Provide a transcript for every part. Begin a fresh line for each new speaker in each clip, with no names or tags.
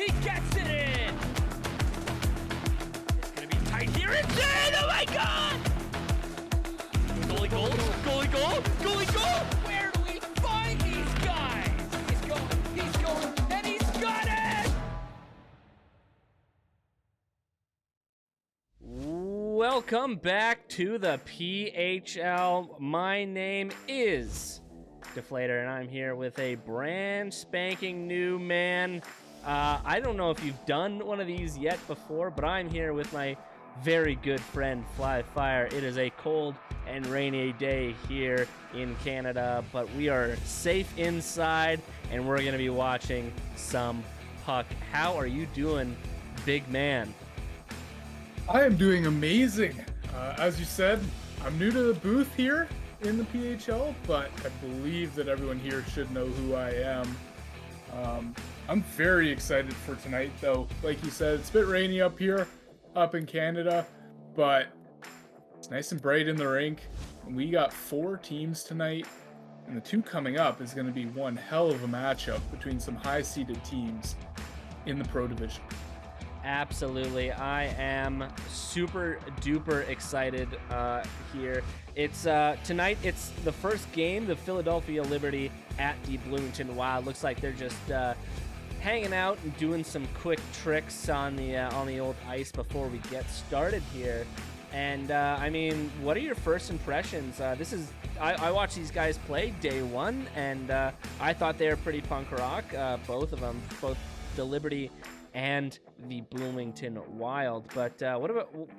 He gets it in. It's going to be tight here. It's in. Oh, my God. Goalie goal. Goalie goal. Goalie goal. Where do we find these guys? He's going, and he's got it. Welcome back to the PHL. My name is Deflator, and I'm here with a brand spanking new man. I don't know if you've done one of these yet before, but I'm here with my very good friend Fly Fire. It is a cold and rainy day here in Canada, but we are safe inside, and we're going to be watching some puck. How are you doing, big man?
I am doing amazing. As you said, I'm new to the booth here in the PHL, but I believe that everyone here should know who I am. I'm very excited for tonight, though. Like you said, it's a bit rainy up here, up in Canada, but it's nice and bright in the rink. And we got 4 teams tonight, and the 2 coming up is going to be one hell of a matchup between some high-seeded teams in the Pro Division.
Absolutely. I am super duper excited here. It's tonight, it's the first game, the Philadelphia Liberty at the Bloomington Wild. Looks like they're just hanging out and doing some quick tricks on the old ice before we get started here. And I mean, what are your first impressions? I watched these guys play day one, and I thought they were pretty punk rock, both of them, both the Liberty and the Bloomington Wild. But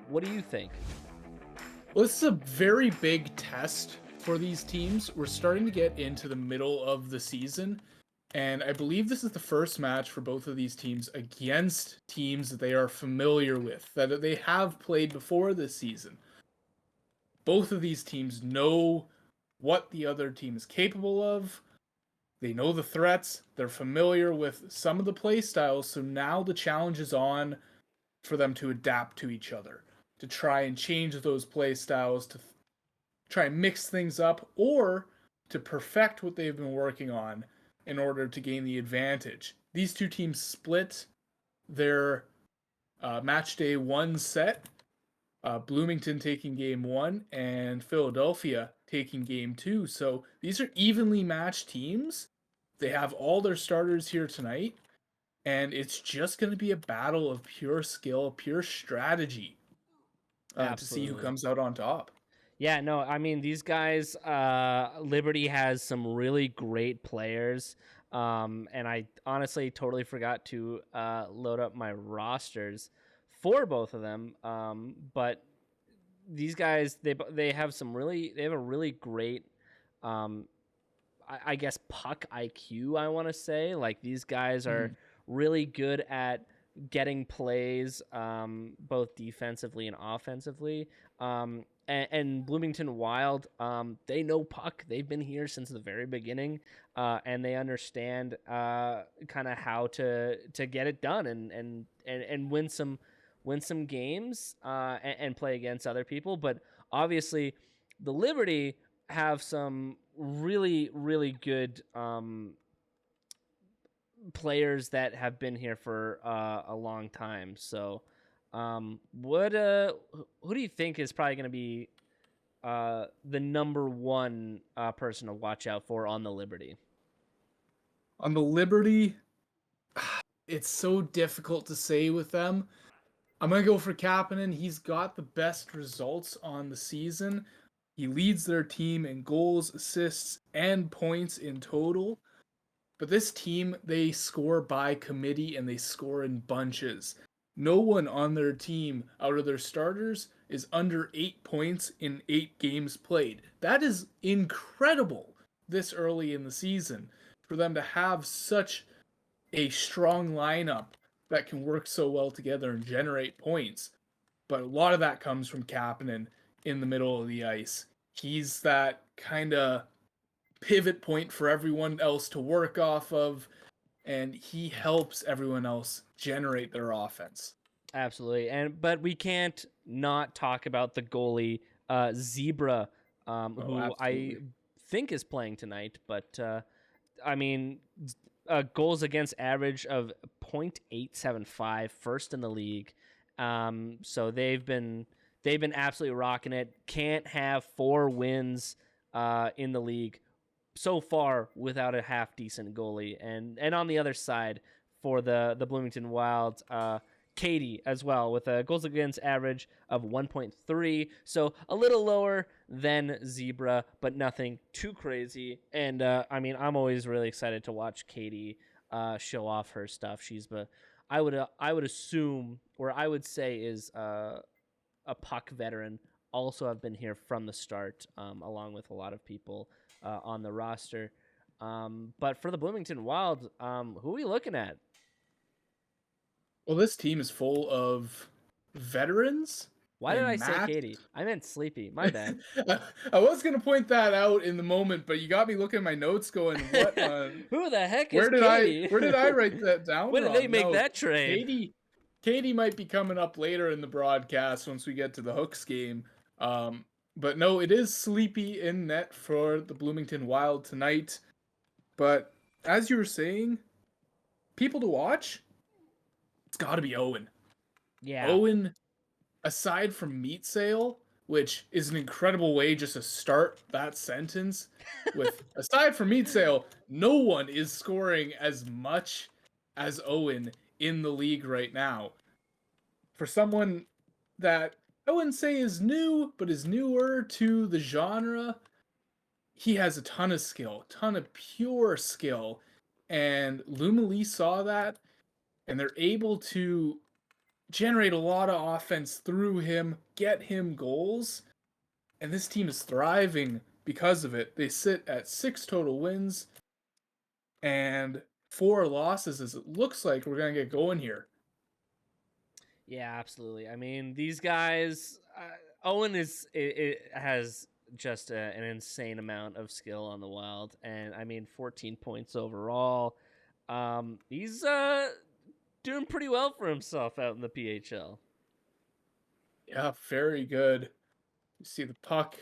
what do you think?
Well, this is a very big test for these teams. We're starting to get into the middle of the season, and I believe this is the first match for both of these teams against teams that they are familiar with, that they have played before this season. Both of these teams know what the other team is capable of. They know the threats. They're familiar with some of the play styles, so now the challenge is on for them to adapt to each other, to try and change those play styles, to try and mix things up, or to perfect what they've been working on in order to gain the advantage. These 2 teams split their match day 1 set, Bloomington taking game 1 and Philadelphia taking game 2. So these are evenly matched teams. They have all their starters here tonight, and it's just going to be a battle of pure skill, pure strategy to see who comes out on top.
Yeah, no, I mean, these guys, Liberty has some really great players. And I honestly totally forgot to load up my rosters for both of them. But these guys, they have a really great, I guess, puck IQ, I want to say. Like, these guys are really good at getting plays, both defensively and offensively. And Bloomington Wild, they know puck. They've been here since the very beginning, and they understand kind of how to get it done and win some games and play against other people. But obviously, the Liberty have some really good players that have been here for a long time. So who do you think is probably going to be the number one person to watch out for on the Liberty?
On the Liberty, it's so difficult to say with them. I'm going to go for Kapanen. He's got the best results on the season. He leads their team in goals, assists, and points in total. But this team, they score by committee and they score in bunches. No one on their team, out of their starters, is under 8 points in 8 games played. That is incredible this early in the season for them to have such a strong lineup that can work so well together and generate points. But a lot of that comes from Kapanen in the middle of the ice. He's that kind of pivot point for everyone else to work off of, and he helps everyone else generate their offense.
Absolutely. But we can't not talk about the goalie, Zebra, who
absolutely.
I think is playing tonight. But I mean, goals against average of .875, first in the league. So they've been absolutely rocking it. Can't have 4 wins in the league so far without a half decent goalie. And on the other side for the Bloomington Wild, Katie as well with a goals against average of 1.3, so a little lower than Zebra, but nothing too crazy. And I mean, I'm always really excited to watch Katie show off her stuff. I would assume, or I would say, is a puck veteran. Also, have been here from the start, along with a lot of people on the roster. But for the Bloomington Wild, who are we looking at?
Well, this team is full of veterans
Why did I
and
say
Matt.
Katie? I meant Sleepy. My bad.
I was gonna point that out in the moment, but you got me looking at my notes, going, "What?
Who the heck is
Where did
Katie?
I write that down
When did they
wrong?"
make
No,
that trade?
Katie might be coming up later in the broadcast once we get to the Hooks game. But no, it is Sleepy in net for the Bloomington Wild tonight. But as you were saying, people to watch, it's got to be Owen.
Yeah.
Owen, aside from Meat Sale, which is an incredible way just to start that sentence with aside from Meat Sale, no one is scoring as much as Owen in the league right now. For someone that I wouldn't say is new, but is newer to the genre, he has a ton of skill, ton of pure skill. And Luma Lee saw that, and they're able to generate a lot of offense through him, get him goals, and this team is thriving because of it. They sit at 6 total wins and 4 losses, as it looks like we're going to get going here.
Yeah, absolutely. I mean, these guys. Owen has just an insane amount of skill on the Wild, and I mean, 14 points overall. He's doing pretty well for himself out in the PHL.
Yeah, very good. You see the puck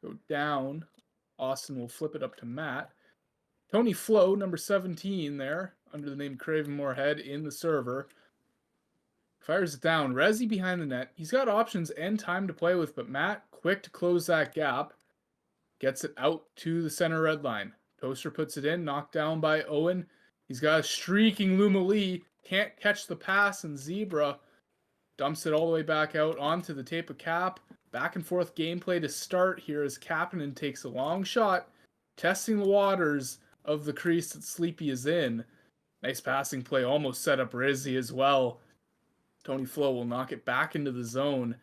go down. Austin will flip it up to Matt. Tony Flo, number 17 there, under the name Craven Moorhead in the server. Fires it down. Resi behind the net. He's got options and time to play with, but Matt, quick to close that gap, gets it out to the center red line. Toaster puts it in, knocked down by Owen. He's got a streaking Luma Lee. Can't catch the pass, and Zebra dumps it all the way back out onto the tape of cap. Back and forth gameplay to start here as Kapanen takes a long shot, testing the waters of the crease that Sleepy is in. Nice passing play, almost set up Rizzy as well. Tony Flo will knock it back into the zone.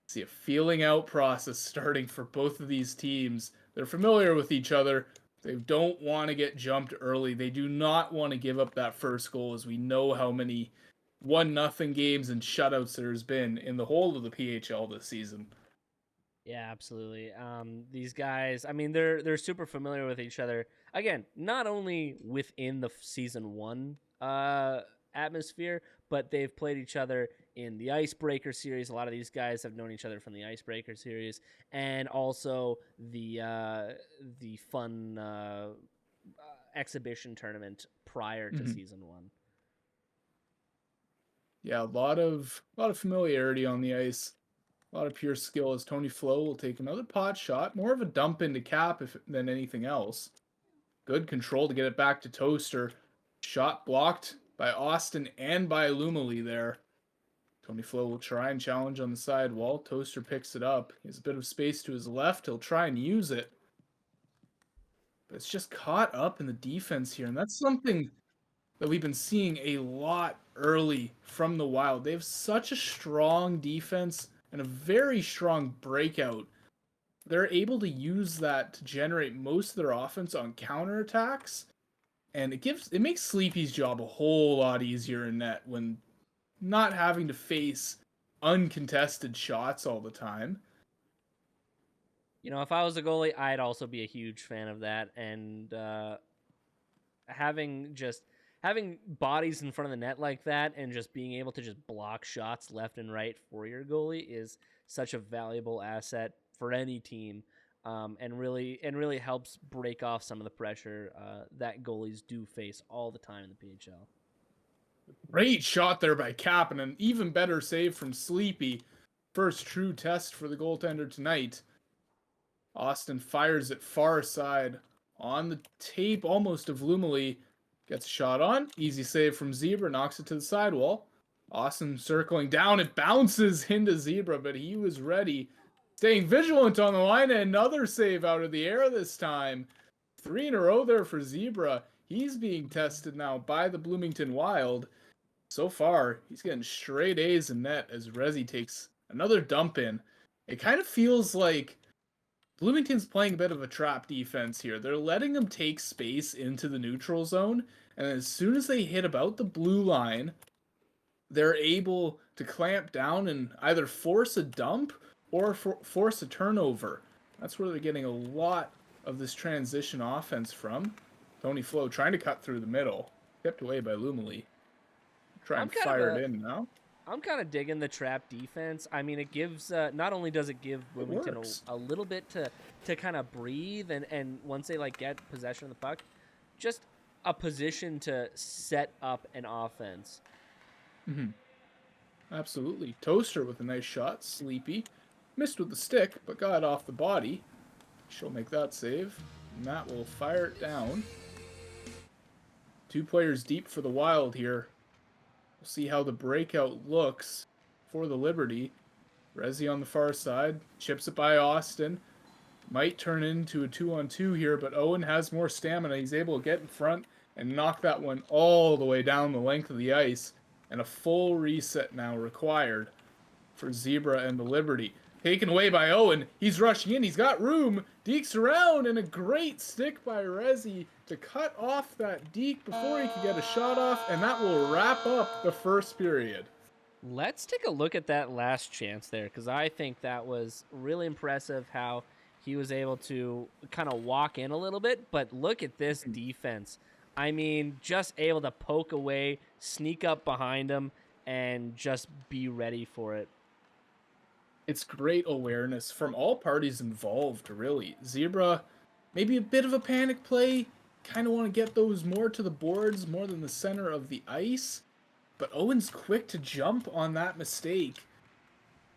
See a feeling out process starting for both of these teams. They're familiar with each other. They don't want to get jumped early. They do not want to give up that first goal, as we know how many 1-0 games and shutouts there's been in the whole of the PHL this season.
Yeah, absolutely. These guys, I mean, they're super familiar with each other. Again, not only within the season 1 atmosphere, but they've played each other in the Icebreaker series. A lot of these guys have known each other from the Icebreaker series, and also the fun exhibition tournament prior to season 1.
Yeah, a lot of familiarity on the ice. A lot of pure skill as Tony Flo will take another pot shot. More of a dump into cap than anything else. Good control to get it back to Toaster. Shot blocked by Austin and by Lumali there. Tony Flo will try and challenge on the side wall. Toaster picks it up. He has a bit of space to his left. He'll try and use it. But it's just caught up in the defense here. And that's something that we've been seeing a lot early from the Wild. They have such a strong defense and a very strong breakout. They're able to use that to generate most of their offense on counterattacks, and it makes Sleepy's job a whole lot easier in net when not having to face uncontested shots all the time.
You know, if I was a goalie, I'd also be a huge fan of that, and having bodies in front of the net like that and just being able to just block shots left and right for your goalie is such a valuable asset for any team. and really helps break off some of the pressure that goalies do face all the time in the PHL.
Great shot there by Cap, and an even better save from Sleepy. First true test for the goaltender tonight. Austin fires it far side on the tape almost of Lumley. Gets a shot on. Easy save from Zebra. Knocks it to the sidewall. Austin circling down. It bounces into Zebra, but he was ready. Staying vigilant on the line. And another save out of the air this time. 3 in a row there for Zebra. He's being tested now by the Bloomington Wild. So far, he's getting straight A's in net as Rezi takes another dump in. It kind of feels like Bloomington's playing a bit of a trap defense here. They're letting them take space into the neutral zone, and as soon as they hit about the blue line, they're able to clamp down and either force a dump or force a turnover. That's where they're getting a lot of this transition offense from. Tony Flo trying to cut through the middle. Kept away by Lumley. Try and fire it in now.
I'm kind of digging the trap defense. I mean, it gives not only does it give Bloomington a little bit to kind of breathe, and once they like get possession of the puck, just a position to set up an offense.
Mm-hmm. Absolutely. Toaster with a nice shot. Sleepy missed with the stick, but got off the body. She'll make that save. Matt will fire it down. 2 players deep for the Wild here. We'll see how the breakout looks for the Liberty. Rezi on the far side. Chips it by Austin. Might turn into a 2-on-2 here, but Owen has more stamina. He's able to get in front and knock that one all the way down the length of the ice. And a full reset now required for Zebra and the Liberty. Taken away by Owen. He's rushing in. He's got room. Dekes around, and a great stick by Rezi to cut off that deke before he could get a shot off, and that will wrap up the first period.
Let's take a look at that last chance there, because I think that was really impressive how he was able to kind of walk in a little bit, but look at this defense. I mean, just able to poke away, sneak up behind him, and just be ready for it.
It's great awareness from all parties involved, really. Zebra, maybe a bit of a panic play. Kind of want to get those more to the boards, more than the center of the ice. But Owen's quick to jump on that mistake.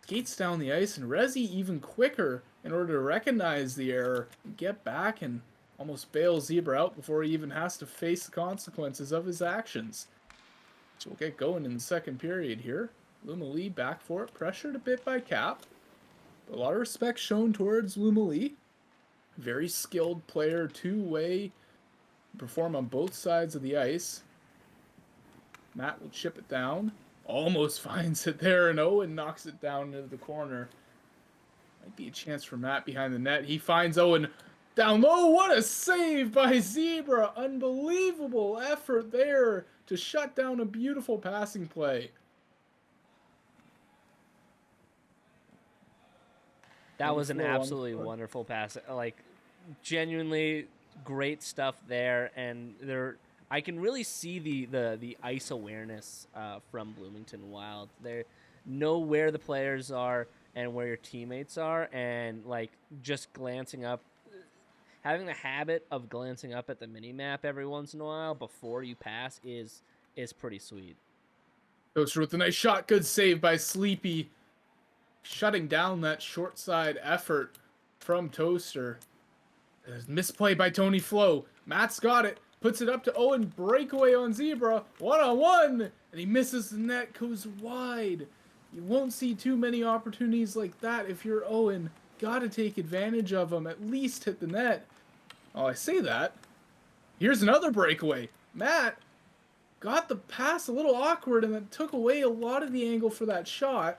Skates down the ice, and Rezi even quicker in order to recognize the error, get back, and almost bail Zebra out before he even has to face the consequences of his actions. So we'll get going in the second period here. Lumley back for it, pressured a bit by Cap. A lot of respect shown towards Lumley. Very skilled player, two-way, perform on both sides of the ice. Matt will chip it down. Almost finds it there, and Owen knocks it down into the corner. Might be a chance for Matt behind the net. He finds Owen down low. What a save by Zebra. Unbelievable effort there to shut down a beautiful passing play.
That was an absolutely wonderful pass. Like, genuinely great stuff there, and I can really see the ice awareness from Bloomington Wild. They know where the players are and where your teammates are, and like just glancing up, having the habit of glancing up at the mini map every once in a while before you pass is pretty sweet.
Toaster with a nice shot. Good save by Sleepy, shutting down that short side effort from Toaster. Misplay by Tony Flo. Matt's got it. Puts it up to Owen. Breakaway on Zebra. 1-on-1. And he misses the net. Goes wide. You won't see too many opportunities like that if you're Owen. Gotta take advantage of them. At least hit the net. Oh, I say that. Here's another breakaway. Matt got the pass a little awkward, and that took away a lot of the angle for that shot.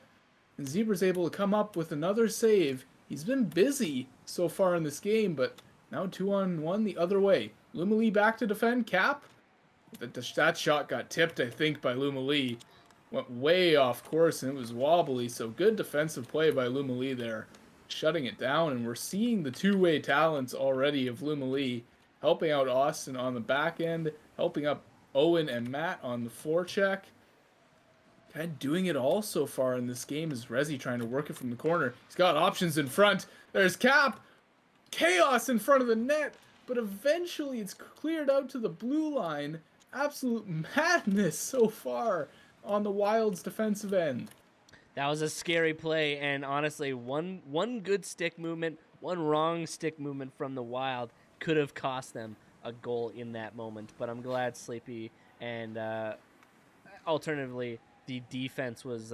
And Zebra's able to come up with another save. He's been busy so far in this game, but now 2-on-1 the other way. Lumley back to defend. Cap. That shot got tipped, I think, by Lumley. Went way off course, and it was wobbly, so good defensive play by Lumley there. Shutting it down, and we're seeing the two-way talents already of Lumley, helping out Austin on the back end, helping up Owen and Matt on the forecheck. Kind of doing it all so far in this game is Rezi trying to work it from the corner. He's got options in front. There's Cap. chaos in front of the net, but eventually it's cleared out to the blue line. Absolute madness so far on the Wild's defensive end.
That was a scary play, and honestly, one good stick movement, one wrong stick movement from the Wild could have cost them a goal in that moment. But I'm glad Sleepy and alternatively the defense was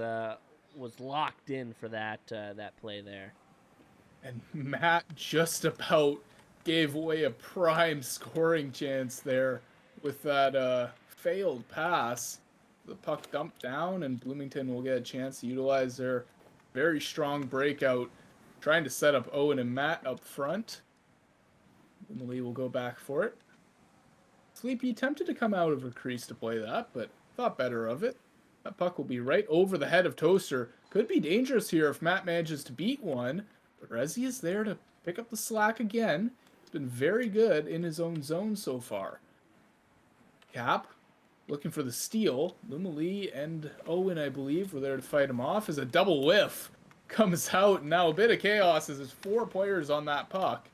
locked in for that play there.
And Matt just about gave away a prime scoring chance there with that failed pass. The puck dumped down, and Bloomington will get a chance to utilize their very strong breakout, trying to set up Owen and Matt up front. Emily will go back for it. Sleepy tempted to come out of a crease to play that, but thought better of it. That puck will be right over the head of Toaster. Could be dangerous here if Matt manages to beat one. But Resi is there to pick up the slack again. He's been very good in his own zone so far. Cap looking for the steal. Lumali and Owen, I believe, were there to fight him off as a double whiff comes out. And now a bit of chaos as there's 4 players on that puck.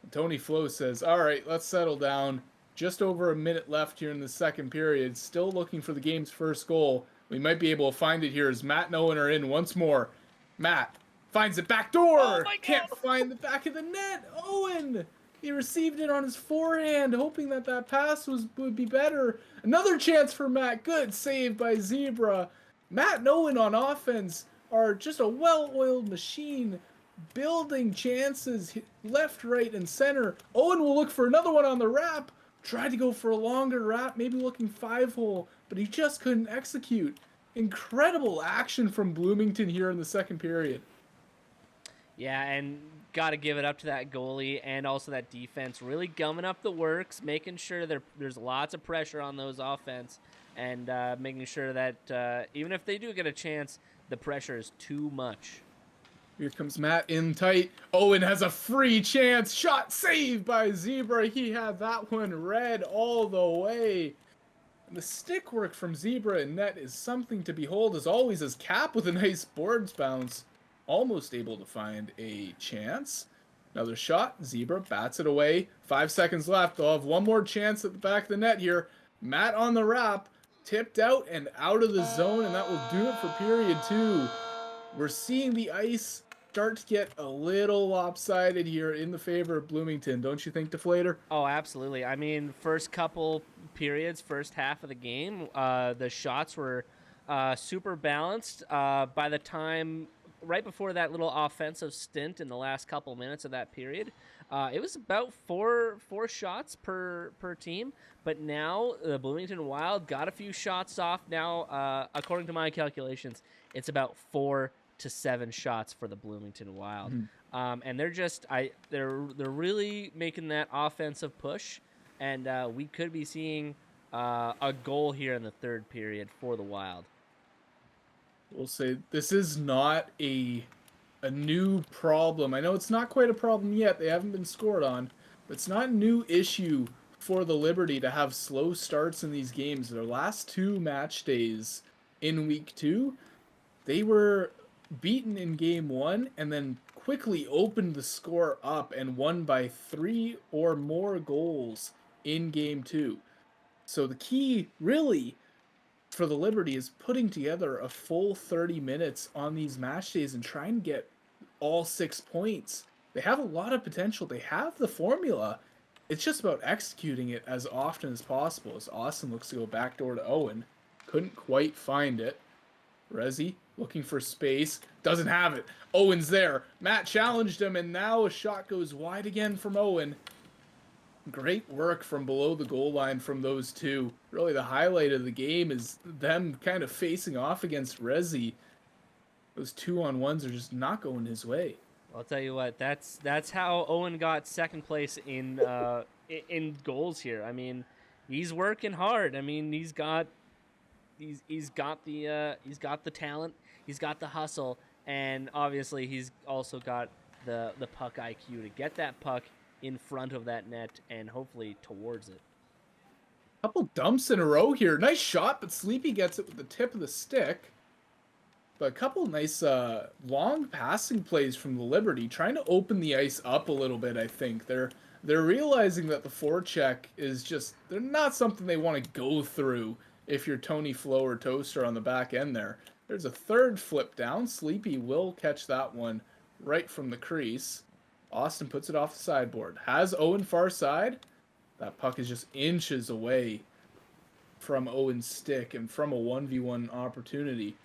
And Tony Flo says, all right, let's settle down. Just over a minute left here in the second period. Still looking for the game's first goal. We might be able to find it here as Matt and Owen are in once more. Matt finds it back door.
Oh my God.
Can't find the back of the net. Owen, he received it on his forehand, hoping that that pass would be better. Another chance for Matt. Good save by Zebra. Matt and Owen on offense are just a well-oiled machine, building chances left, right, and center. Owen will look for another one on the wrap. Tried to go for a longer wrap, maybe looking 5-hole, but he just couldn't execute. Incredible action from Bloomington here in the second period.
Yeah, and got to give it up to that goalie and also that defense, really gumming up the works, making sure there's lots of pressure on those offense, and making sure that even if they do get a chance, the pressure is too much.
Here comes Matt in tight. Owen has a free chance. Shot saved by Zebra. He had that one read all the way. And the stick work from Zebra and net is something to behold, as always, as Cap with a nice boards bounce. Almost able to find a chance. Another shot. Zebra bats it away. 5 seconds left. They'll have one more chance at the back of the net here. Matt on the wrap. Tipped out and out of the zone, and that will do it for period 2. We're seeing the ice start to get a little lopsided here in the favor of Bloomington. Don't you think, Deflator?
Oh, absolutely. I mean, first couple periods, first half of the game, the shots were super balanced. By the time, right before that little offensive stint in the last couple minutes of that period, it was about four shots per team. But now the Bloomington Wild got a few shots off. Now, according to my calculations, it's about 4 to 7 shots for the Bloomington Wild. And they're really making that offensive push, and we could be seeing a goal here in the third period for the Wild.
We'll say this is not a new problem. I know it's not quite a problem yet. They haven't been scored on, but it's not a new issue for the Liberty to have slow starts in these games. Their last 2 match days in week 2, they were beaten in game 1 and then quickly opened the score up and won by 3 or more goals in game 2. So the key really for the Liberty is putting together a full 30 minutes on these match days and trying to get all 6 points. They have a lot of potential. They have the formula. It's just about executing it as often as possible. As Austin looks to go backdoor to Owen. Couldn't quite find it. Resi looking for space. Doesn't have it. Owen's there. Matt challenged him, and now a shot goes wide again from Owen. Great work from below the goal line from those two. Really the highlight of the game is them kind of facing off against Resi. Those 2-on-1s are just not going his way.
I'll tell you what, that's how Owen got second place in goals here. I mean, he's working hard. I mean, he's got the talent, he's got the hustle, and obviously he's also got the puck IQ to get that puck in front of that net and hopefully towards it.
Couple dumps in a row here. Nice shot, but Sleepy gets it with the tip of the stick. But a couple nice long passing plays from the Liberty, trying to open the ice up a little bit. I think they're realizing that the forecheck is just they're not something they want to go through. If you're Tony Flo or Toaster on the back end there, there's a third flip down. Sleepy will catch that one right from the crease. Austin puts it off the sideboard. Has Owen far side. That puck is just inches away from Owen's stick and from a 1v1 opportunity.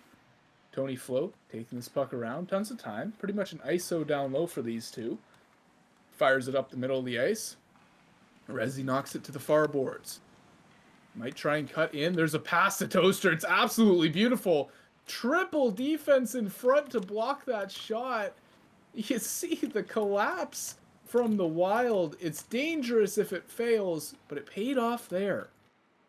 Tony Float taking this puck around, tons of time. Pretty much an ISO down low for these two. Fires it up the middle of the ice. Resi knocks it to the far boards. Might try and cut in. There's a pass to Toaster. It's absolutely beautiful. Triple defense in front to block that shot. You see the collapse from the Wild. It's dangerous if it fails, but it paid off there.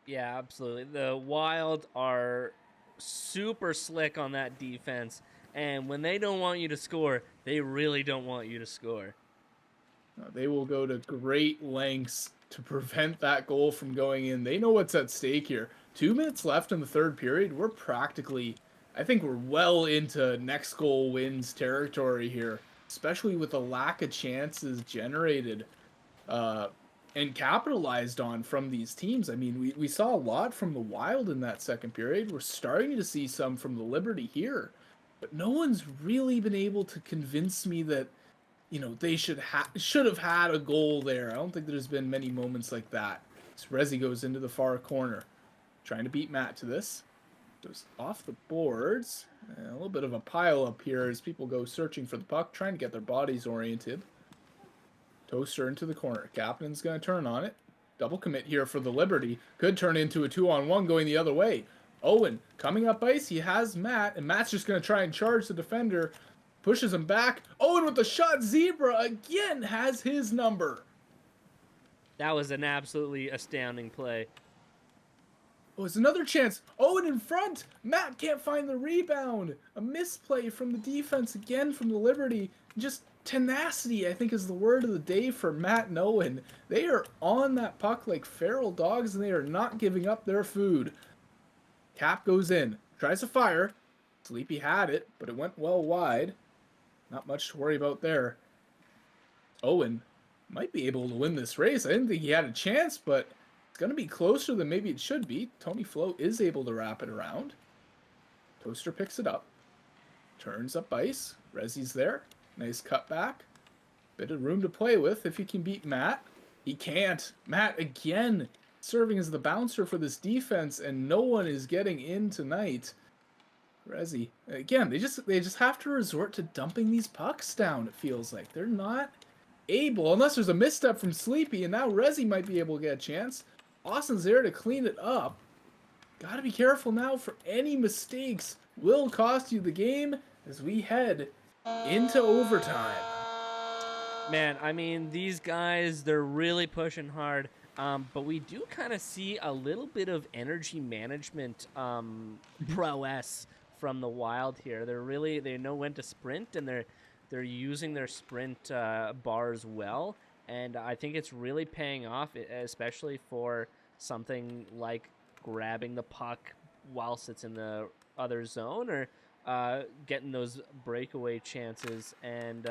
Yeah, absolutely. The Wild are super slick on that defense, and when they don't want you to score, they really don't want you to score.
They will go to great lengths to prevent that goal from going in. They know what's at stake here. 2 minutes left in the third period. We're practically, I think we're well into next goal wins territory here, especially with the lack of chances generated and capitalized on from these teams. I mean, we saw a lot from the Wild in that second period. We're starting to see some from the Liberty here, but no one's really been able to convince me that, you know, they should have had a goal there. I don't think there's been many moments like that. So Resi goes into the far corner, trying to beat Matt to this. Goes off the boards. A little bit of a pile up here as people go searching for the puck, trying to get their bodies oriented. Toaster into the corner. Captain's going to turn on it. Double commit here for the Liberty. Could turn into a 2-on-1 going the other way. Owen coming up ice. He has Matt, and Matt's just going to try and charge the defender. Pushes him back. Owen with the shot. Zebra again has his number.
That was an absolutely astounding play.
Oh, it's another chance. Owen in front. Matt can't find the rebound. A misplay from the defense again from the Liberty. Just tenacity, I think, is the word of the day for Matt and Owen. They are on that puck like feral dogs, and they are not giving up their food. Cap goes in. Tries to fire. Sleepy had it, but it went well wide. Not much to worry about there. Owen might be able to win this race. I didn't think he had a chance, but it's going to be closer than maybe it should be. Tony Flo is able to wrap it around. Toaster picks it up. Turns up ice. Resi's there. Nice cutback. Bit of room to play with if he can beat Matt. He can't. Matt again serving as the bouncer for this defense, and no one is getting in tonight. Resi again. They just have to resort to dumping these pucks down. It feels like they're not able, unless there's a misstep from Sleepy, and now Resi might be able to get a chance. Austin's there to clean it up. Gotta be careful now, for any mistakes will cost you the game as we head into overtime.
Man, I mean, these guys, they're really pushing hard, but we do kind of see a little bit of energy management prowess from the Wild here. They know when to sprint, and they're using their sprint bars well, and I think it's really paying off, especially for something like grabbing the puck whilst it's in the other zone, or getting those breakaway chances. And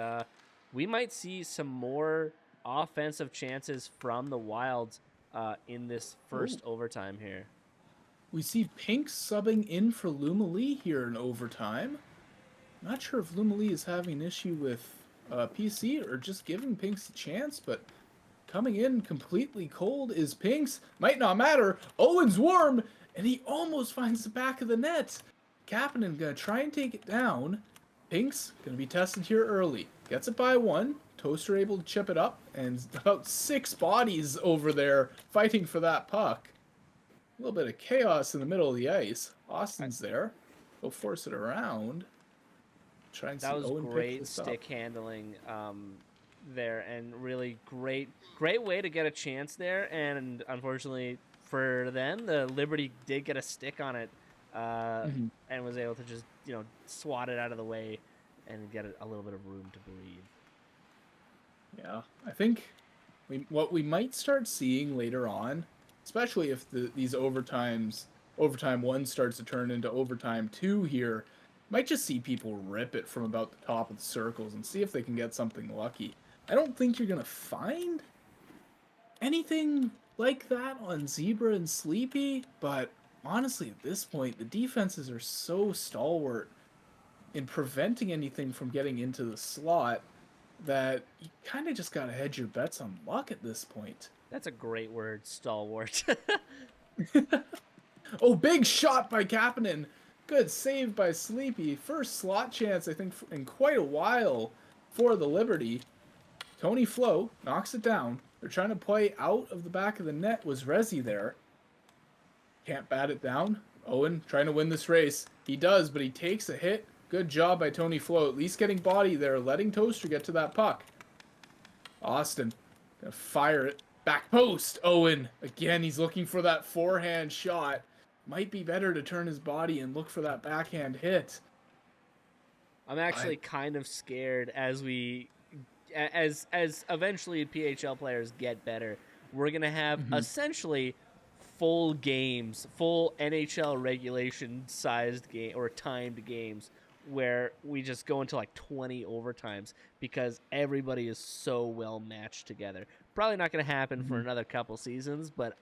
we might see some more offensive chances from the Wild in this first overtime here.
We see Pink subbing in for Luma Lee here in overtime. Not sure if Luma Lee is having an issue with PC or just giving Pinks a chance, but coming in completely cold is Pinks. Might not matter. Owen's warm, and he almost finds the back of the net. Kapanen gonna try and take it down. Pinks gonna be tested here early. Gets it by one. Toaster able to chip it up, and about 6 bodies over there fighting for that puck. A little bit of chaos in the middle of the ice. Austin's there. He'll force it around. Try and see
That was
Owen
great stick handling there, and really great way to get a chance there. And unfortunately for them, the Liberty did get a stick on it, and was able to just swat it out of the way and get a little bit of room to breathe.
Yeah, I think what we might start seeing later on, especially if these overtime 1 starts to turn into overtime 2 here, Might just see people rip it from about the top of the circles and see if they can get something lucky. I don't think you're going to find anything like that on Zebra and Sleepy, but honestly, at this point, the defenses are so stalwart in preventing anything from getting into the slot that you kind of just got to hedge your bets on luck at this point.
That's a great word, stalwart.
Oh, big shot by Kapanen. Good save by Sleepy. First slot chance, I think, in quite a while for the Liberty. Tony Flo knocks it down. They're trying to play out of the back of the net. Was Resi there? Can't bat it down. Owen trying to win this race. He does, but he takes a hit. Good job by Tony Flo. At least getting body there, letting Toaster get to that puck. Austin gonna fire it. Back post. Owen. Again, he's looking for that forehand shot. Might be better to turn his body and look for that backhand hit.
I'm actually kind of scared as eventually PHL players get better. We're gonna have essentially full games, full NHL regulation sized game or timed games where we just go into like 20 overtimes because everybody is so well matched together. Probably not going to happen for another couple seasons, but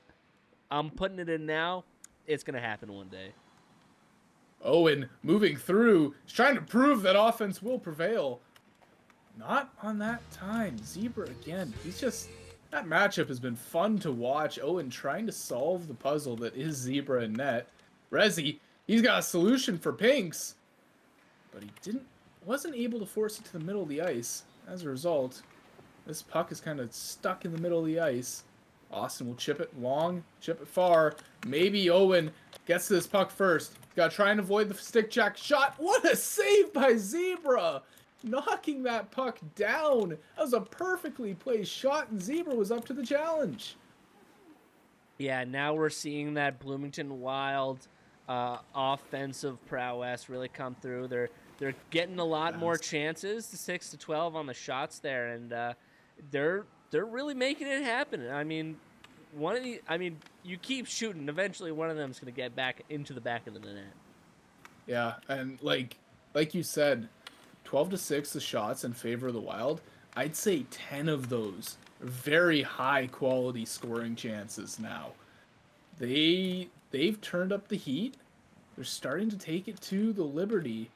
I'm putting it in now. It's going to happen one day.
Owen moving through. He's trying to prove that offense will prevail. Not on that time. Zebra again. That matchup has been fun to watch. Owen trying to solve the puzzle that is Zebra and net. Resi, he's got a solution for Pinks. But he wasn't able to force it to the middle of the ice. As a result, this puck is kind of stuck in the middle of the ice. Austin will chip it long, chip it far. Maybe Owen gets to this puck first. He's got to try and avoid the stick check shot. What a save by Zebra! Knocking that puck down. That was a perfectly placed shot, and Zebra was up to the challenge.
Yeah, now we're seeing that Bloomington Wild offensive prowess really come through. They're getting a lot more chances, 6-12 on the shots there, and they're really making it happen. I mean, you keep shooting, eventually one of them's going to get back into the back of the net.
Yeah, and like you said, 12-6 the shots in favor of the Wild. I'd say 10 of those are very high quality scoring chances now. They've turned up the heat. They're starting to take it to the Liberty.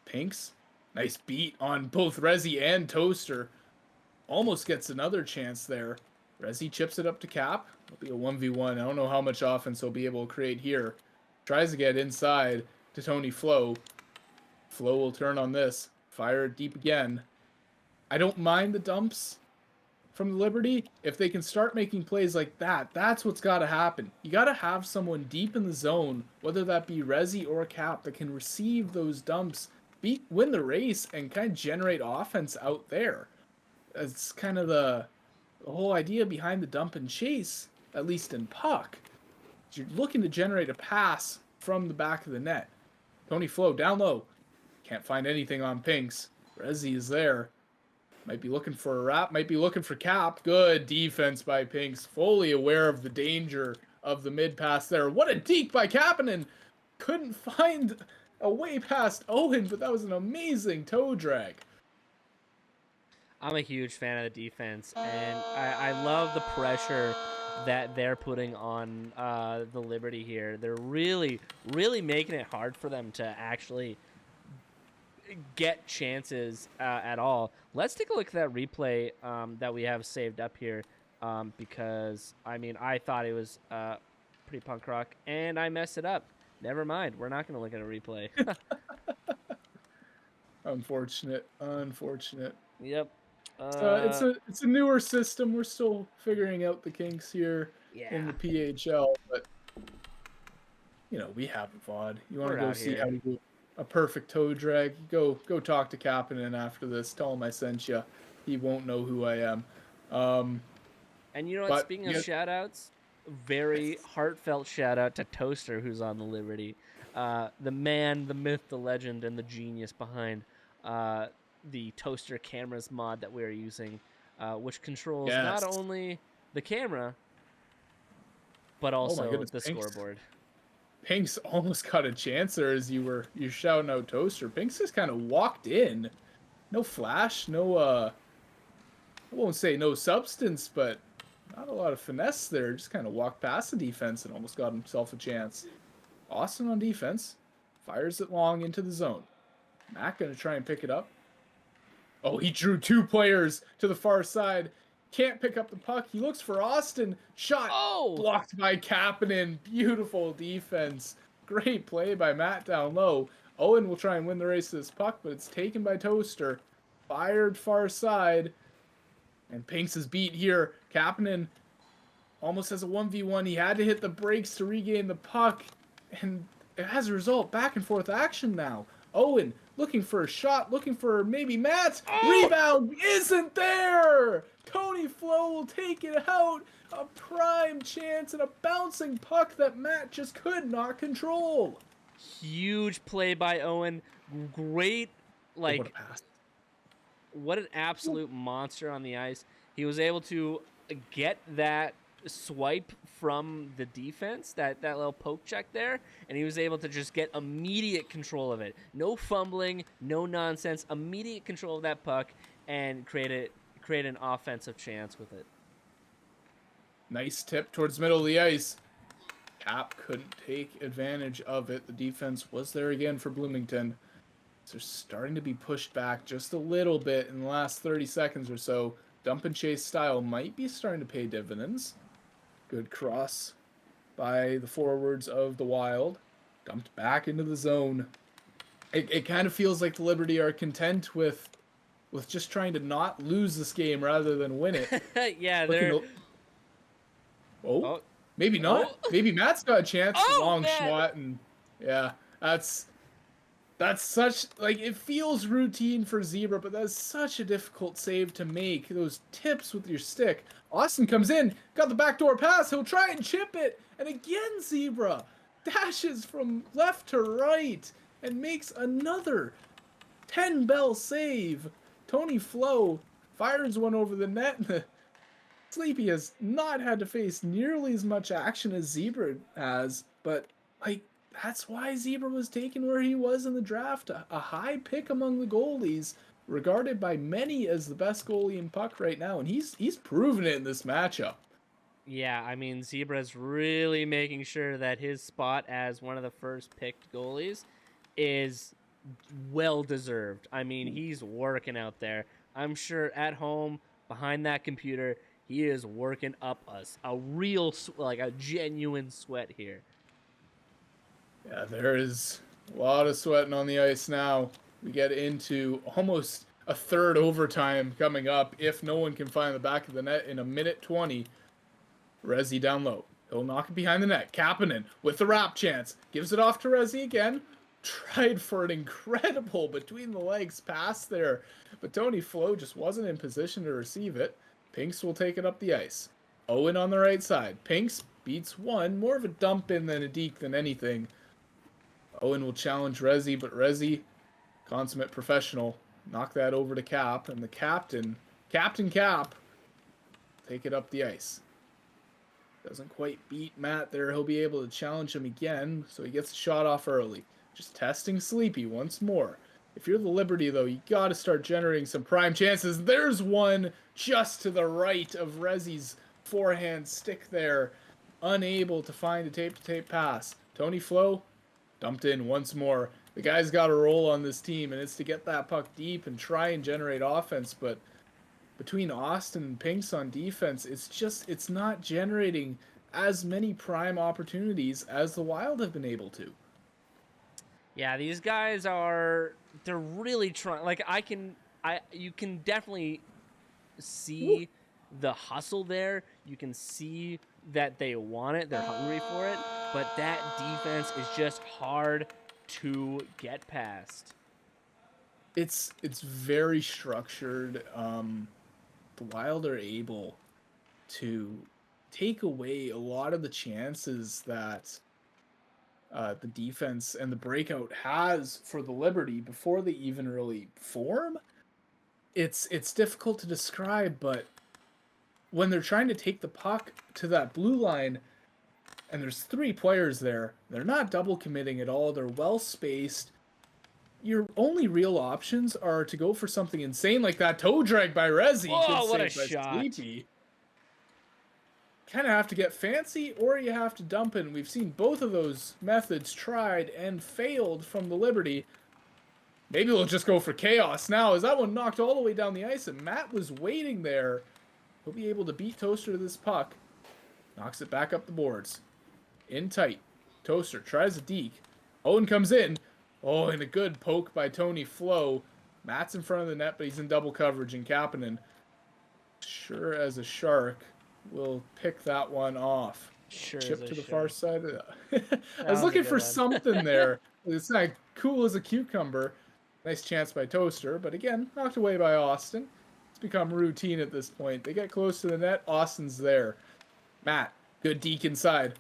Pinks, nice beat on both Resi and Toaster. Almost gets another chance there. Resi chips it up to Cap. It'll be a 1v1. I don't know how much offense he'll be able to create here. Tries to get inside to Tony Flo. Flo will turn on this. Fire it deep again. I don't mind the dumps from the Liberty. If they can start making plays like that, that's what's got to happen. You got to have someone deep in the zone, whether that be Resi or Cap, that can receive those dumps, win the race, and kind of generate offense out there. That's kind of the whole idea behind the dump and chase, at least in puck. You're looking to generate a pass from the back of the net. Tony Flo down low. Can't find anything on Pinks. Resi is there. Might be looking for a wrap. Might be looking for Cap. Good defense by Pinks. Fully aware of the danger of the mid pass there. What a deke by Kapanen. Couldn't find a way past Owen, but that was an amazing toe drag.
I'm a huge fan of the defense, and I love the pressure that they're putting on the Liberty here. They're really, really making it hard for them to actually get chances at all. Let's take a look at that replay that we have saved up here because, I thought it was pretty punk rock, and I messed it up. Never mind. We're not going to look at a replay.
Unfortunate.
Yep.
It's a newer system. We're still figuring out the kinks here in the PHL, but we have a VOD. You want to go see how to do a perfect toe drag? Go talk to Kapanen after this. Tell him I sent you. He won't know who I am.
And you know what? Speaking of shout outs, very heartfelt shout out to Toaster, who's on the Liberty. The man, the myth, the legend, and the genius behind the Toaster cameras mod that we are using, which controls not only the camera, but also the scoreboard.
Pinks almost got a chance there as you're shouting out Toaster. Pinks just kind of walked in. No flash, no I won't say no substance, but not a lot of finesse there. Just kind of walked past the defense and almost got himself a chance. Austin on defense. Fires it long into the zone. Matt gonna try and pick it up. Oh, he drew 2 players to the far side. Can't pick up the puck. He looks for Austin. Shot blocked by Kapanen. Beautiful defense. Great play by Matt down low. Owen will try and win the race to this puck, but it's taken by Toaster. Fired far side. And Pinks is beat here. Kapanen almost has a 1v1. He had to hit the brakes to regain the puck. And as a result, back and forth action now. Owen looking for a shot, looking for maybe Matt. Rebound isn't there. Tony Flo will take it out. A prime chance and a bouncing puck that Matt just could not control.
Huge play by Owen. Great, like,
What a pass.
what an absolute monster on the ice. He was able to get that swipe from the defense, that little poke check there, and he was able to just get immediate control of it. No fumbling, no nonsense, immediate control of that puck, and create an offensive chance with it.
Nice tip towards the middle of the ice. Cap couldn't take advantage of it. The defense was there again for Bloomington. So they're starting to be pushed back just a little bit in the last 30 seconds or so. Dump and chase style might be starting to pay dividends. Good cross by the forwards of the Wild. Dumped back into the zone. It kind of feels like the Liberty are content with just trying to not lose this game rather than win it.
Yeah, they're...
Maybe not. Maybe Matt's got a chance. Long
man.
shot, and yeah, that's such, like, it feels routine for Zebra, but that's such a difficult save to make. Those tips with your stick. Austin comes in, got the backdoor pass. He'll try and chip it, and again Zebra dashes from left to right and makes another 10-bell save. Tony Flo fires one over the net. Sleepy has not had to face nearly as much action as Zebra has, but, like, that's why Zebra was taken where he was in the draft. A high pick among the goalies, regarded by many as the best goalie in puck right now, and he's proven it in this matchup.
Yeah, I mean, Zebra's really making sure that his spot as one of the first picked goalies is well-deserved. I mean, he's working out there. I'm sure at home, behind that computer, he is working up a real, like, a genuine sweat here.
Yeah, there is a lot of sweating on the ice now. We get into almost a third overtime coming up if no one can find the back of the net in a minute 20. Resi down low. He'll knock it behind the net. Kapanen with the wrap chance. Gives it off to Resi again. Tried for an incredible between the legs pass there, but Tony Flo just wasn't in position to receive it. Pinks will take it up the ice. Owen on the right side. Pinks beats one. More of a dump in than a deke than anything. Owen will challenge Resi, but Resi, consummate professional, knock that over to Cap, and the Captain Cap, take it up the ice. Doesn't quite beat Matt there. He'll be able to challenge him again, so he gets a shot off early. Just testing Sleepy once more. If you're the Liberty, though, you got to start generating some prime chances. There's one just to the right of Resi's forehand stick there. Unable to find a tape-to-tape pass. Tony Flo dumped in once more. The guy's got a roll on this team, and it's to get that puck deep and try and generate offense, but between Austin and Pinks on defense, it's not generating as many prime opportunities as the Wild have been able to.
Yeah, these guys they're really trying. Like, you can definitely see the hustle there. You can see that they want it. They're hungry for it. But that defense is just hard to get past.
It's very structured. The Wild are able to take away a lot of the chances that the defense and the breakout has for the Liberty before they even really form. It's difficult to describe, but when they're trying to take the puck to that blue line and there's 3 players there. They're not double committing at all. They're well spaced. Your only real options are to go for something insane like that toe drag by Rezi. Good
Oh, what a
save by
shot.
Sleepy. Kind of have to get fancy, or you have to dump in. We've seen both of those methods tried and failed from the Liberty. Maybe we'll just go for chaos now, as that one knocked all the way down the ice, and Matt was waiting there. He'll be able to beat Toaster to this puck. Knocks it back up the boards. In tight. Toaster tries a deke. Owen comes in. Oh, and a good poke by Tony Flo. Matt's in front of the net, but he's in double coverage, and Kapanen, sure as a shark, will pick that one off.
Sure.
Chip to the far side of
That
I was looking for
one.
something there. It's not cool as a cucumber. Nice chance by Toaster, but again, knocked away by Austin. It's become routine at this point. They get close to the net. Austin's there. Matt, good deke inside.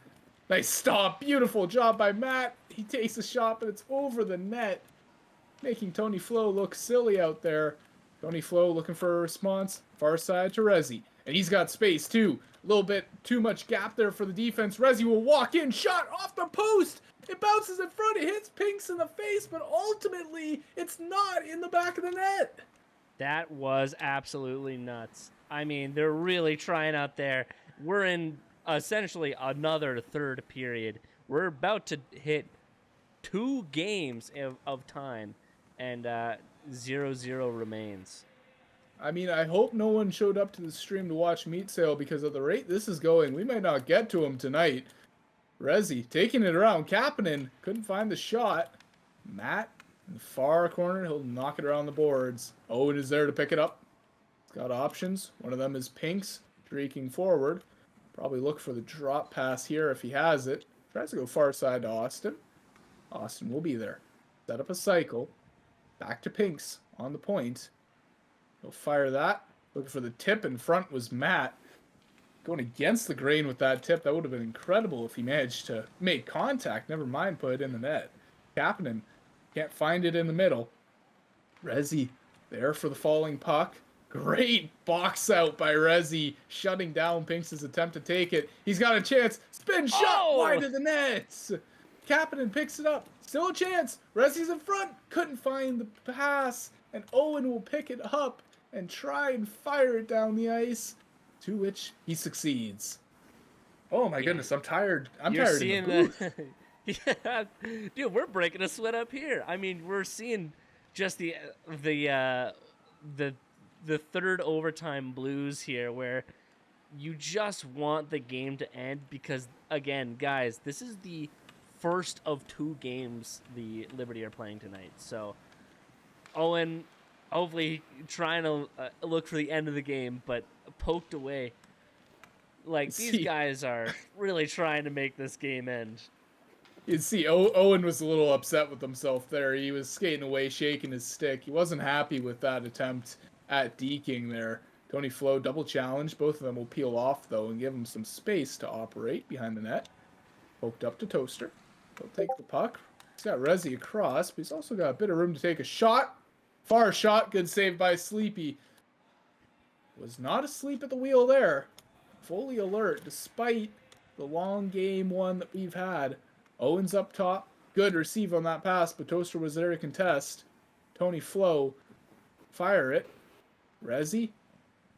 Nice stop. Beautiful job by Matt. He takes a shot, but it's over the net, making Tony Flo look silly out there. Tony Flo looking for a response. Far side to Rezi. And he's got space, too. A little bit too much gap there for the defense. Rezi will walk in. Shot off the post. It bounces in front. It hits Pinks in the face, but ultimately, it's not in the back of the net.
That was absolutely nuts. I mean, they're really trying out there. We're in essentially another third period. We're about to hit 2 games of time, and 0-0 remains.
I mean, I hope no one showed up to the stream to watch Meat Sale, because at the rate this is going, we might not get to him tonight. Rezi taking it around. Kapanen couldn't find the shot. Matt in the far corner. He'll knock it around the boards. Owen is there to pick it up. He's got options. One of them is Pinks streaking forward. Probably look for the drop pass here if he has it. Tries to go far side to Austin. Austin will be there. Set up a cycle. Back to Pinks on the point. He'll fire that. Looking for the tip in front was Matt. Going against the grain with that tip. That would have been incredible if he managed to make contact. Never mind put it in the net. Kapanen can't find it in the middle. Rezi there for the falling puck. Great box out by Rezi, shutting down Pinks' attempt to take it. He's got a chance. Spin shot wide of the net. Kapanen picks it up. Still a chance. Rezi's in front. Couldn't find the pass. And Owen will pick it up and try and fire it down the ice, to which he succeeds. Oh my goodness, I'm tired.
You're
tired
seeing
in the booth.
Yeah, dude, we're breaking a sweat up here. I mean, we're seeing just the third overtime blues here, where you just want the game to end, because again, guys, this is the first of 2 games the Liberty are playing tonight. So Owen hopefully trying to look for the end of the game, but poked away. Like, these guys are really trying to make this game end.
You'd see Owen was a little upset with himself there. He was skating away, shaking his stick. He wasn't happy with that attempt at deking there. Tony Flo double challenge. Both of them will peel off, though, and give him some space to operate behind the net. Poked up to Toaster. He'll take the puck. He's got Rezi across, but he's also got a bit of room to take a shot. Far shot. Good save by Sleepy. Was not asleep at the wheel there. Fully alert, despite the long game one that we've had. Owen's up top. Good receive on that pass, but Toaster was there to contest. Tony Flo, fire it. Rezi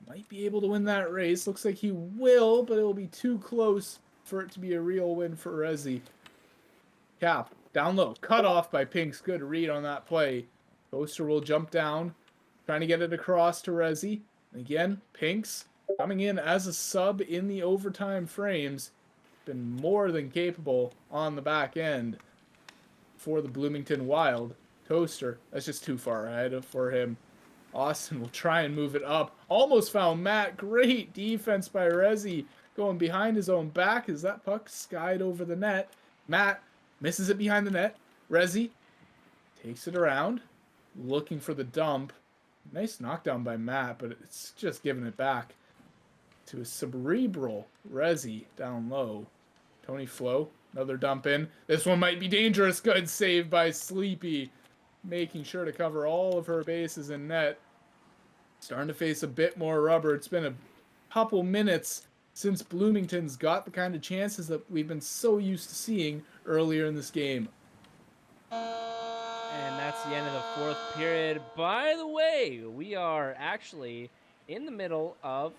might be able to win that race. Looks like he will, but it'll be too close for it to be a real win for Rezi. Cap, down low. Cut off by Pinks. Good read on that play. Toaster will jump down, trying to get it across to Rezi. Again, Pinks coming in as a sub in the overtime frames. Been more than capable on the back end for the Bloomington Wild. Toaster, that's just too far ahead for him. Austin will try and move it up. Almost found Matt. Great defense by Rezi. Going behind his own back as that puck skied over the net. Matt misses it behind the net. Rezi takes it around, looking for the dump. Nice knockdown by Matt, but it's just giving it back to a cerebral Rezi down low. Tony Flo, another dump in. This one might be dangerous. Good save by Sleepy, making sure to cover all of her bases in net. Starting to face a bit more rubber. It's been a couple minutes since Bloomington's got the kind of chances that we've been so used to seeing earlier in this game.
And that's the end of the fourth period. By the way, we are actually in the middle of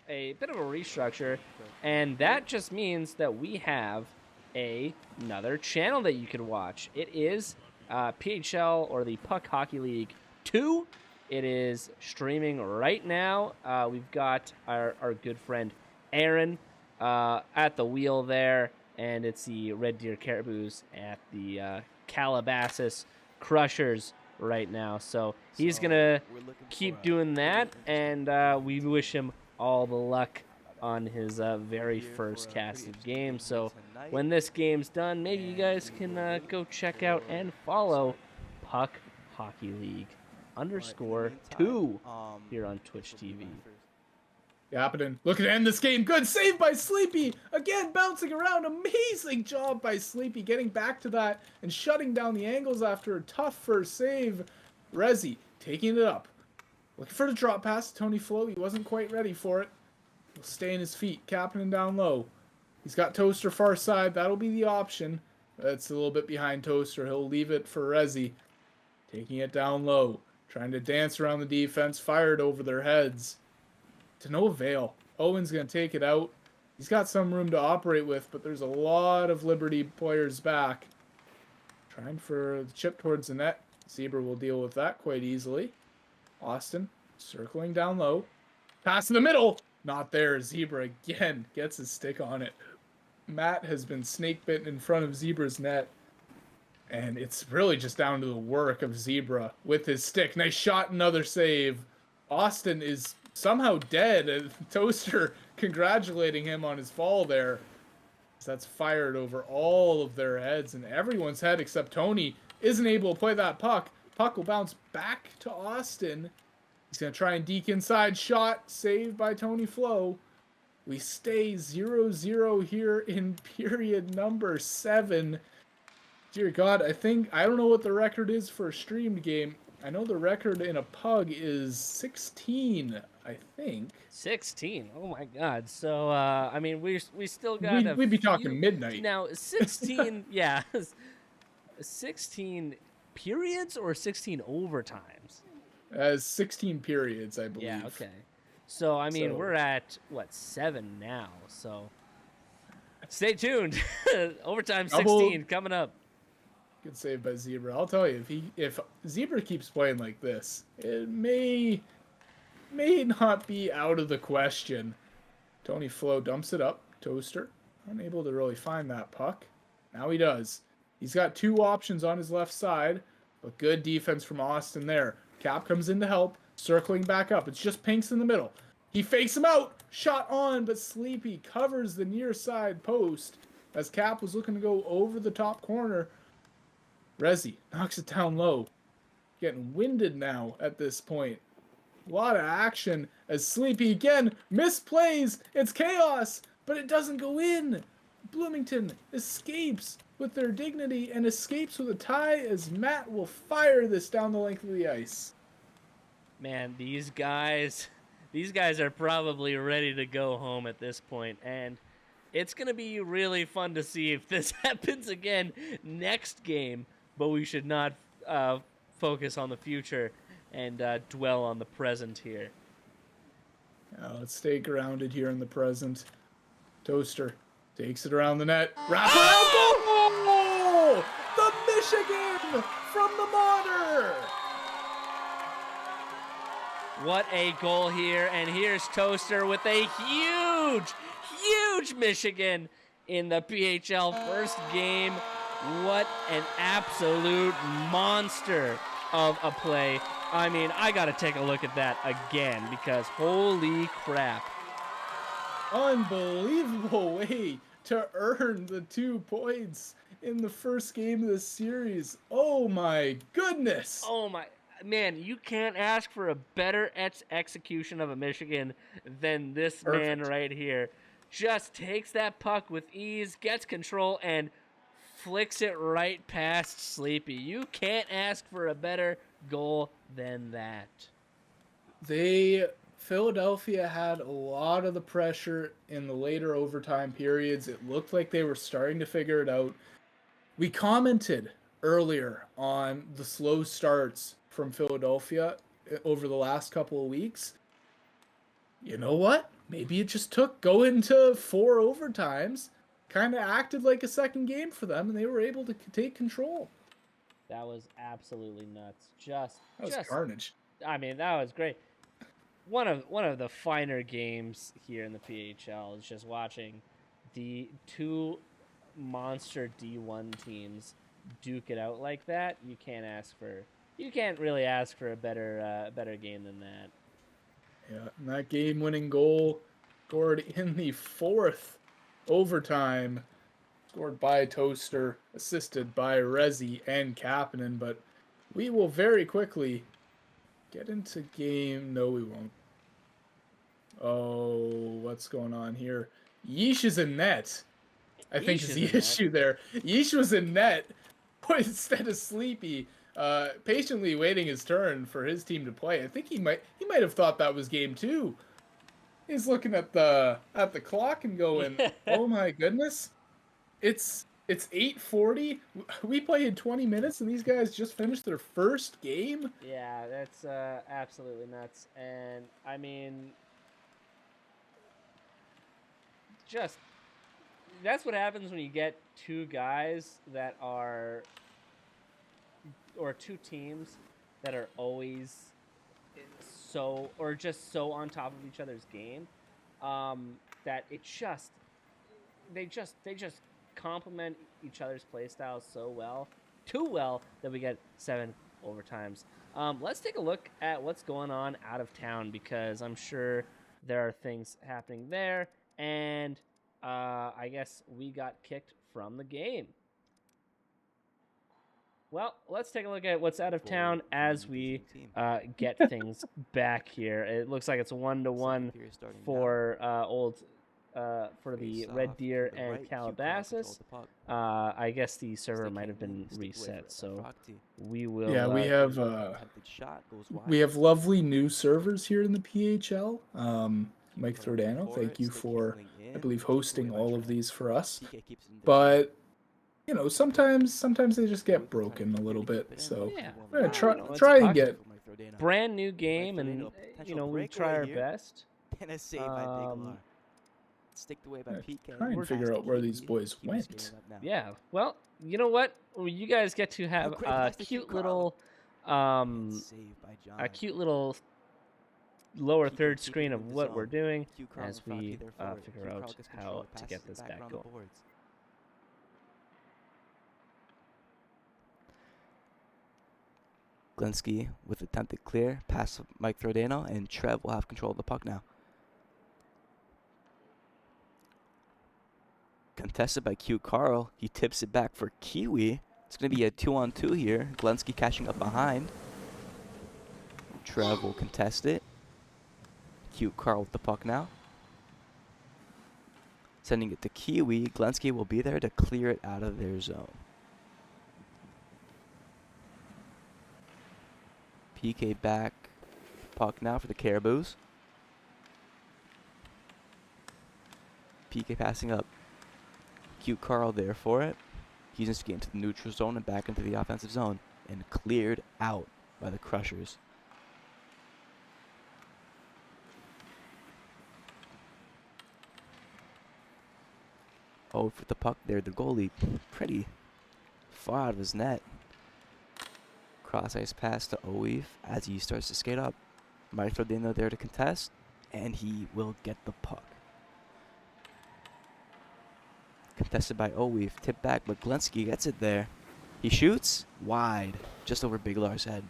a bit of a restructure, and that just means that we have another channel that you can watch. It is PHL, or the Puck Hockey League 2. It is streaming right now. We've got our good friend Aaron at the wheel there, and it's the Red Deer Caribous at the Calabasas Crushers right now. So he's going to keep doing that, and we wish him all the luck on his very first casted game. So when this game's done, maybe you guys can go check out and follow Puck Hockey League _2 here on Twitch TV.
Happening. Looking to end this game. Good save by Sleepy. Again, bouncing around. Amazing job by Sleepy getting back to that and shutting down the angles after a tough first save. Rezi taking it up. Looking for the drop pass. Tony Flo, he wasn't quite ready for it. He'll stay in his feet. Captain down low. He's got Toaster far side. That'll be the option. That's a little bit behind Toaster. He'll leave it for Rezi. Taking it down low. Trying to dance around the defense. Fired over their heads. To no avail. Owen's going to take it out. He's got some room to operate with, but there's a lot of Liberty players back. Trying for the chip towards the net. Zebra will deal with that quite easily. Austin circling down low. Pass in the middle. Not there. Zebra again gets his stick on it. Matt has been snake bitten in front of Zebra's net. And it's really just down to the work of Zebra with his stick. Nice shot, another save. Austin is somehow dead, and Toaster congratulating him on his fall there. That's fired over all of their heads, and everyone's head except Tony isn't able to play that puck. Puck will bounce back to Austin. He's going to try and deke inside. Shot saved by Tony Flo. We stay 0-0 here in period number 7. Dear God, I don't know what the record is for a streamed game. I know the record in a pug is 16, I think.
16? Oh my God. So, I mean, we still got
we'd be talking midnight.
Now, 16, yeah. 16 periods or 16 overtimes?
16 periods, I believe.
Yeah, okay. So, I mean, we're at, 7 now, so stay tuned. Overtime 16 coming up.
Good save by Zebra. I'll tell you, if Zebra keeps playing like this, it may not be out of the question. Tony Flo dumps it up. Toaster unable to really find that puck. Now he does. He's got two options on his left side, but good defense from Austin there. Cap comes in to help, circling back up. It's just Pinks in the middle. He fakes him out. Shot on, but Sleepy covers the near side post as Cap was looking to go over the top corner. Rezi knocks it down low. Getting winded now at this point. A lot of action as Sleepy again misplays. It's chaos, but it doesn't go in. Bloomington escapes with their dignity and escapes with a tie as Matt will fire this down the length of the ice.
Man, these guys are probably ready to go home at this point, and it's going to be really fun to see if this happens again next game. But we should not focus on the future and dwell on the present here.
Let's stay grounded here in the present. Toaster takes it around the net. Wrap around goal! The Michigan from the Modder!
What a goal here. And here's Toaster with a huge Michigan in the PHL first game. What an absolute monster of a play. I mean, I got to take a look at that again because holy crap.
Unbelievable way to earn the 2 points in the first game of the series. Oh my goodness.
Oh my, man, you can't ask for a better execution of a Michigan than this man right here. Just takes that puck with ease, gets control, and flicks it right past Sleepy. You can't ask for a better goal than that.
They Philadelphia had a lot of the pressure in the later overtime periods. It looked like they were starting to figure it out. We commented earlier on the slow starts from Philadelphia over the last couple of weeks. You know what? Maybe it just took going to 4 overtimes, kind of acted like a second game for them, and they were able to take control.
That was absolutely nuts.
That was carnage.
I mean, that was great. One of the finer games here in the PHL is just watching the two monster D1 teams duke it out like that. You can't really ask for a better game than that.
Yeah, and that game-winning goal scored in the 4th overtime, scored by Toaster, assisted by Rezi and Kapanen, but we will very quickly get into game. No, we won't. Oh, what's going on here? Yeesh is in net. I think is the issue there. Yeesh was in net instead of Sleepy, patiently waiting his turn for his team to play. I think he might have thought that was game 2. He's looking at the clock and going, "Oh my goodness, it's 8:40. We play in 20 minutes, and these guys just finished their first game."
Yeah, that's absolutely nuts. And I mean, just that's what happens when you get two guys that are, or two teams that are always just so on top of each other's game, that they just complement each other's play styles so well, too well, that we get 7 overtimes. Let's take a look at what's going on out of town, because I'm sure there are things happening there, and I guess we got kicked from the game. Well, let's take a look at what's out of town as we get things back here. It looks like it's 1-1 for for the Red Deer and Calabasas. I guess the server might have been reset, so we will.
Yeah, we have lovely new servers here in the PHL. Mike Thordano, thank you for, I believe, hosting all of these for us. But you know, sometimes they just get broken a little bit. So
yeah,
we're gonna try and get
brand new game, and we'll try our best.
And a save by Biglar. Sticked away by PK.
Try and figure out where these boys went.
Yeah, well, you know what? You guys get to have a cute little lower third screen of what we're doing as we figure out how to get this back going.
Glenski with attempted clear, pass Mike Throdano, and Trev will have control of the puck now. Contested by Q Carl. He tips it back for Kiwi. It's going to be a 2-on-2 here. Glenski catching up behind. Trev will contest it. Q Carl with the puck now. Sending it to Kiwi. Glenski will be there to clear it out of their zone. PK back. Puck now for the Caribous. PK passing up. Q Carl there for it. He's just getting to the neutral zone and back into the offensive zone. And cleared out by the Crushers. Oh, with the puck there, the goalie pretty far out of his net. Cross ice pass to Oweave as he starts to skate up. Mike Thordano there to contest, and he will get the puck. Contested by Oweave, tipped back, but Glenski gets it there. He shoots wide, just over Biglar's head.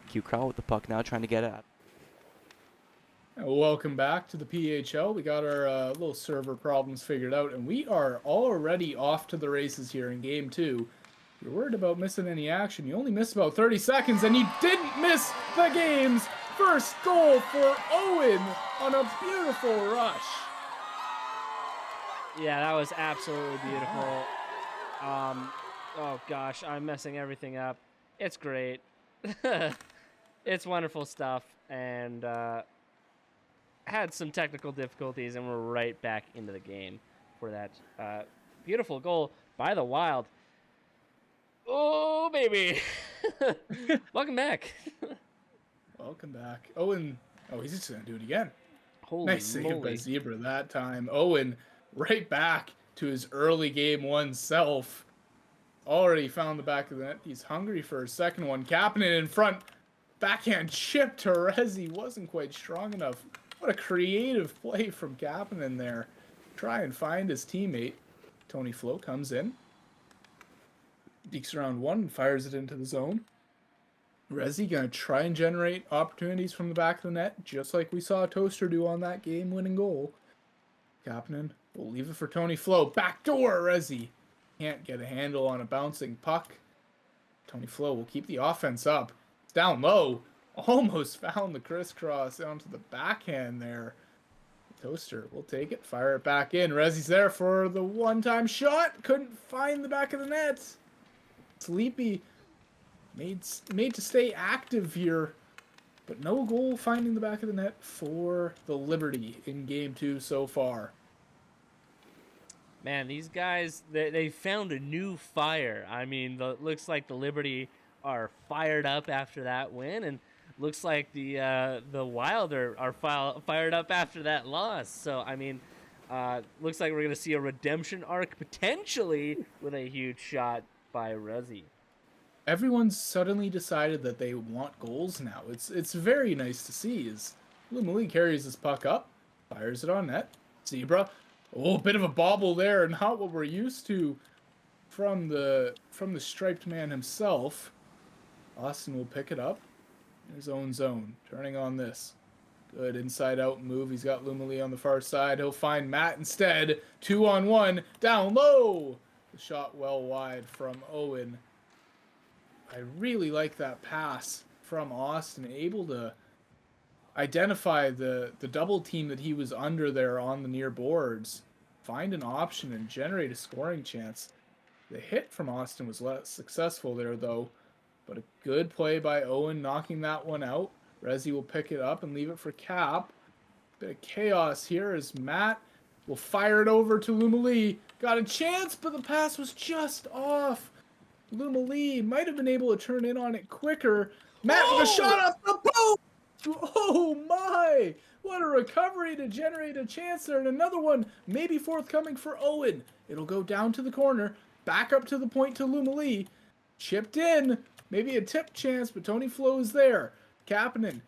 Q Carl with the puck now, trying to get it out.
Welcome back to the PHL. We got our little server problems figured out, and we are already off to the races here in Game 2. You're worried about missing any action. You only missed about 30 seconds, and you didn't miss the game's first goal for Owen on a beautiful rush.
Yeah, that was absolutely beautiful. Oh gosh, I'm messing everything up. It's great. It's wonderful stuff, and had some technical difficulties, and we're right back into the game for that beautiful goal by the Wild. Oh, baby. Welcome back.
Welcome back. Owen. Oh, he's just going to do it again.
Holy
Nice save by
moly.
Zebra that time. Owen right back to his early game one self. Already found the back of the net. He's hungry for a second one. Kapanen in front. Backhand chip to Rezi. Wasn't quite strong enough. What a creative play from Kapanen there. Try and find his teammate. Tony Flo comes in. Deeks around one and fires it into the zone. Rezi gonna try and generate opportunities from the back of the net, just like we saw Toaster do on that game-winning goal. Kapanen will leave it for Tony Flo. Backdoor Rezi. Can't get a handle on a bouncing puck. Tony Flo will keep the offense up. It's down low. Almost found the crisscross onto the backhand there. Toaster will take it, fire it back in. Rezi's there for the one-time shot. Couldn't find the back of the net. Sleepy made to stay active here, but no goal finding the back of the net for the Liberty in Game 2 so far.
Man, these guys, they found a new fire. I mean, looks like the Liberty are fired up after that win, and looks like the Wild are fired up after that loss. So, I mean, looks like we're going to see a redemption arc potentially with a huge shot by Rezi.
Everyone's suddenly decided that they want goals now. It's very nice to see as Lumali carries his puck up, fires it on net. Zebra, oh, bit of a bobble there, not what we're used to from the striped man himself. Austin will pick it up in his own zone, turning on this. Good inside-out move. He's got Lumali on the far side. He'll find Matt instead. 2-on-1, down low. The shot well wide from Owen. I really like that pass from Austin, able to identify the double team that he was under there on the near boards, find an option and generate a scoring chance. The hit from Austin was less successful there though, but a good play by Owen knocking that one out. Rezi will pick it up and leave it for Cap. Bit of chaos here as Matt will fire it over to Lumali. Got a chance, but the pass was just off. Lumali might have been able to turn in on it quicker. Matt with a shot off the boat! Oh my! What a recovery to generate a chance there. And another one maybe forthcoming for Owen. It'll go down to the corner, back up to the point to Lumali. Chipped in. Maybe a tip chance, but Tony Flo is there. Kapanen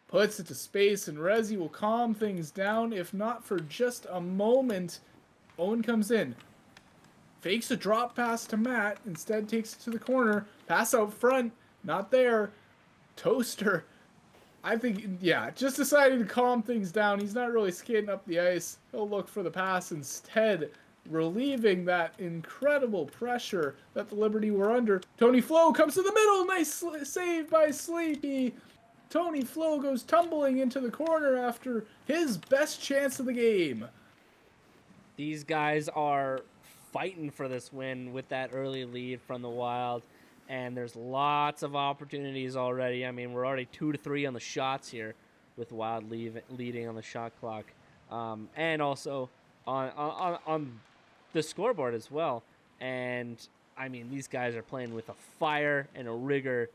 puts it to space, and Rezi will calm things down, if not for just a moment. Owen comes in. Fakes a drop pass to Matt, instead takes it to the corner. Pass out front, not there. Toaster, I think, yeah, just decided to calm things down. He's not really skating up the ice. He'll look for the pass instead, relieving that incredible pressure that the Liberty were under. Tony Flo comes to the middle. Nice save by Sleepy. Tony Flo goes tumbling into the corner after his best chance of the game.
These guys are fighting for this win with that early lead from the Wild, and there's lots of opportunities already. I mean, we're already 2-3 on the shots here with Wild leading on the shot clock, and also on the scoreboard as well. And I mean, these guys are playing with a fire and a rigor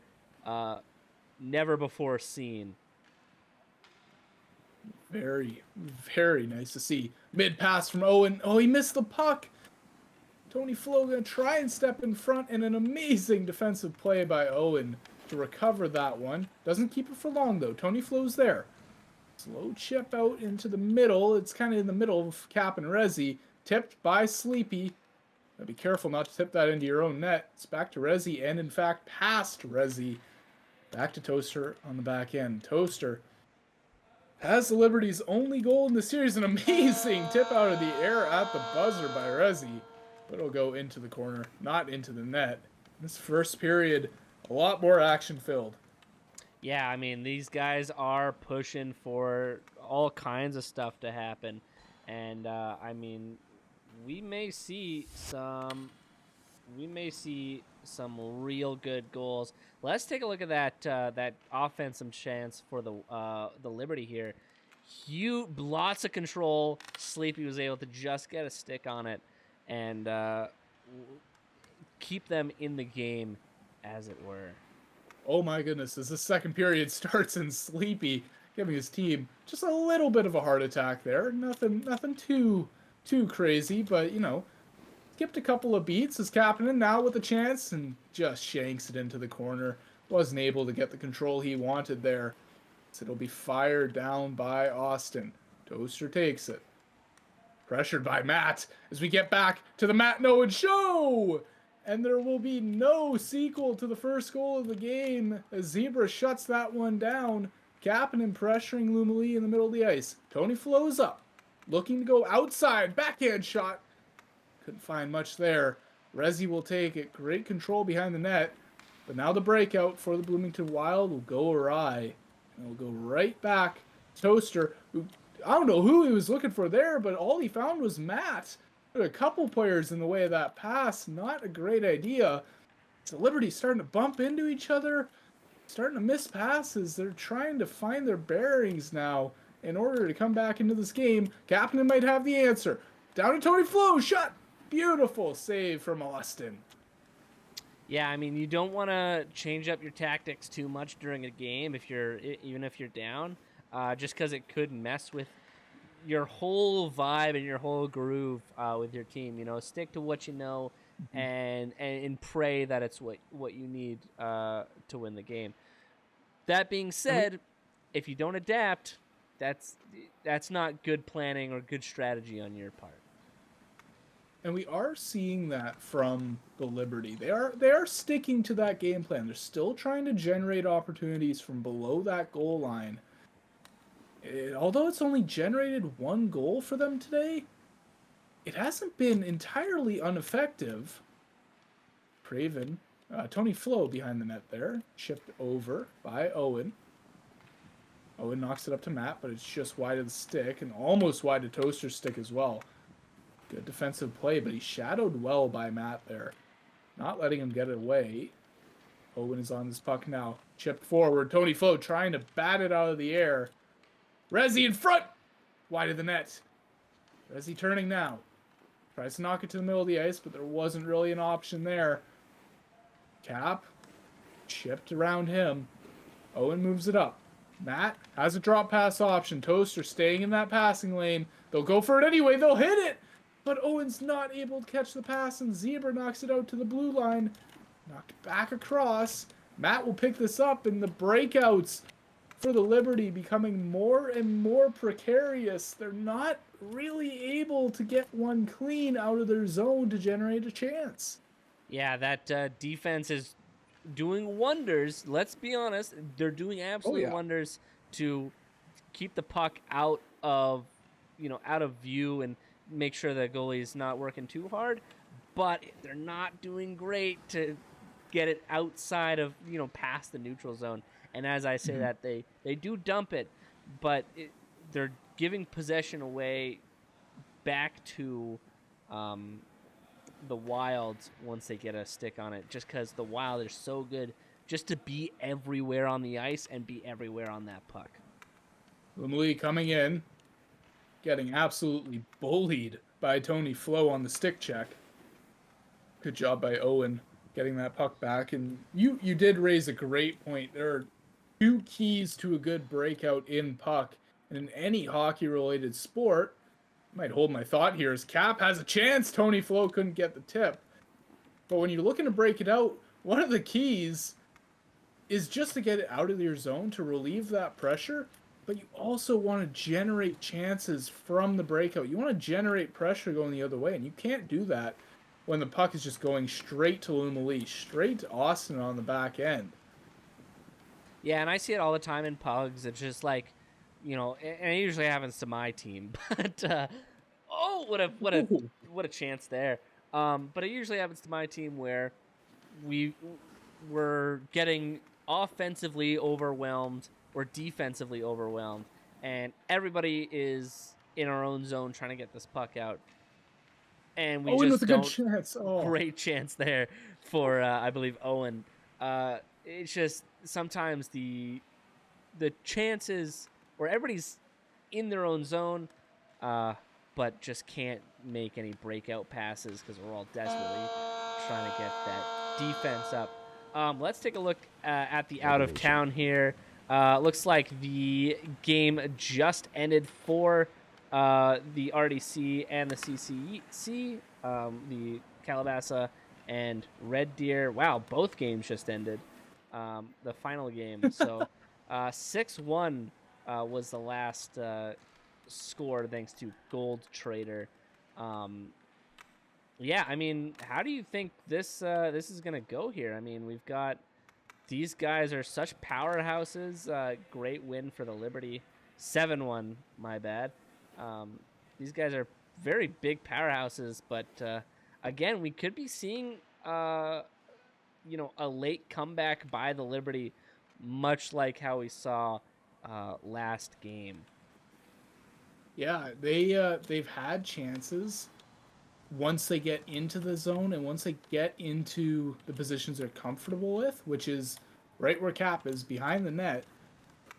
never before seen.
Very, very nice to see. Mid pass from Owen. Oh, he missed the puck. Tony Flo going to try and step in front, and an amazing defensive play by Owen to recover that one. Doesn't keep it for long, though. Tony Flo's there. Slow chip out into the middle. It's kind of in the middle of Cap and Rezi. Tipped by Sleepy. Now be careful not to tip that into your own net. It's back to Rezi, and in fact, past Rezi. Back to Toaster on the back end. Toaster has the Liberty's only goal in the series. An amazing tip out of the air at the buzzer by Rezi. But it'll go into the corner, not into the net. This first period, a lot more action-filled.
Yeah, I mean, these guys are pushing for all kinds of stuff to happen. And, I mean, we may see some real good goals. Let's take a look at that offensive chance for the Liberty here. lots of control. Sleepy was able to just get a stick on it and keep them in the game, as it were.
Oh my goodness, as the second period starts and Sleepy giving his team just a little bit of a heart attack there. Nothing too crazy, but skipped a couple of beats as Kapanen now with a chance and just shanks it into the corner. Wasn't able to get the control he wanted there. So it'll be fired down by Austin. Toaster takes it. Pressured by Matt as we get back to the Matt and Owen show! And there will be no sequel to the first goal of the game as Zebra shuts that one down. Kapanen pressuring Lumali in the middle of the ice. Tony flows up, looking to go outside. Backhand shot. Couldn't find much there. Rezi will take it. Great control behind the net. But now the breakout for the Bloomington Wild will go awry. And it'll go right back to Toaster, who, I don't know who he was looking for there, but all he found was Matt. There were a couple players in the way of that pass. Not a great idea. So Liberty's starting to bump into each other, starting to miss passes. They're trying to find their bearings now in order to come back into this game. Kapanen might have the answer. Down to Tony Flo, shot. Beautiful save from Austin.
Yeah, I mean, you don't want to change up your tactics too much during a game even if you're down, just because it could mess with your whole vibe and your whole groove with your team. Stick to what you know, and pray that it's what you need to win the game. That being said, if you don't adapt, that's not good planning or good strategy on your part.
And we are seeing that from the Liberty. They are sticking to that game plan. They're still trying to generate opportunities from below that goal line. Although it's only generated one goal for them today, it hasn't been entirely ineffective. Craven, Tony Flo behind the net there, chipped over by Owen. Owen knocks it up to Matt, but it's just wide of the stick and almost wide of Toaster's stick as well. Good defensive play, but he's shadowed well by Matt there. Not letting him get it away. Owen is on this puck now. Chipped forward. Tony Flo trying to bat it out of the air. Rezi in front! Wide of the net. Rezi turning now. Tries to knock it to the middle of the ice, but there wasn't really an option there. Cap. Chipped around him. Owen moves it up. Matt has a drop pass option. Toaster staying in that passing lane. They'll go for it anyway. They'll hit it! But Owen's not able to catch the pass, and Zebra knocks it out to the blue line. Knocked back across. Matt will pick this up, and the breakouts for the Liberty becoming more and more precarious. They're not really able to get one clean out of their zone to generate a chance.
Yeah, that defense is doing wonders. Let's be honest. They're doing absolute wonders to keep the puck out of view and make sure the goalie is not working too hard, but they're not doing great to get it outside of, past the neutral zone. And as I say that, they do dump it, but they're giving possession away back to the Wilds once they get a stick on it, just because the Wild are so good just to be everywhere on the ice and be everywhere on that puck.
Lumley coming in, getting absolutely bullied by Tony Flo on the stick check. Good job by Owen getting that puck back. And you did raise a great point. There are two keys to a good breakout in puck. And in any hockey-related sport, I might hold my thought here, as Cap has a chance. Tony Flo couldn't get the tip. But when you're looking to break it out, one of the keys is just to get it out of your zone to relieve that pressure. But you also want to generate chances from the breakout. You want to generate pressure going the other way, and you can't do that when the puck is just going straight to Lumali, straight to Austin on the back end.
Yeah, and I see it all the time in pugs. It's just like, and it usually happens to my team. But what a chance there. But it usually happens to my team where we're getting offensively overwhelmed or defensively overwhelmed, and everybody is in our own zone trying to get this puck out, and we just don't.
Chance. Oh.
Great chance there for I believe Owen. It's just sometimes the chances, or everybody's in their own zone, but just can't make any breakout passes because we're all desperately trying to get that defense up. Let's take a look at the out of town here. Looks like the game just ended for the RDC and the CCC, the Calabasa and Red Deer. Wow, both games just ended. The final game. So 6-1 was the last score thanks to Gold Trader. Yeah, I mean, how do you think this is gonna go here? I mean, we've got these guys are such powerhouses. Great win for the Liberty, 7-1. My bad. These guys are very big powerhouses, but again, we could be seeing a late comeback by the Liberty, much like how we saw last game.
Yeah, they've had chances once they get into the zone and once they get into the positions they're comfortable with, which is right where Cap is, behind the net.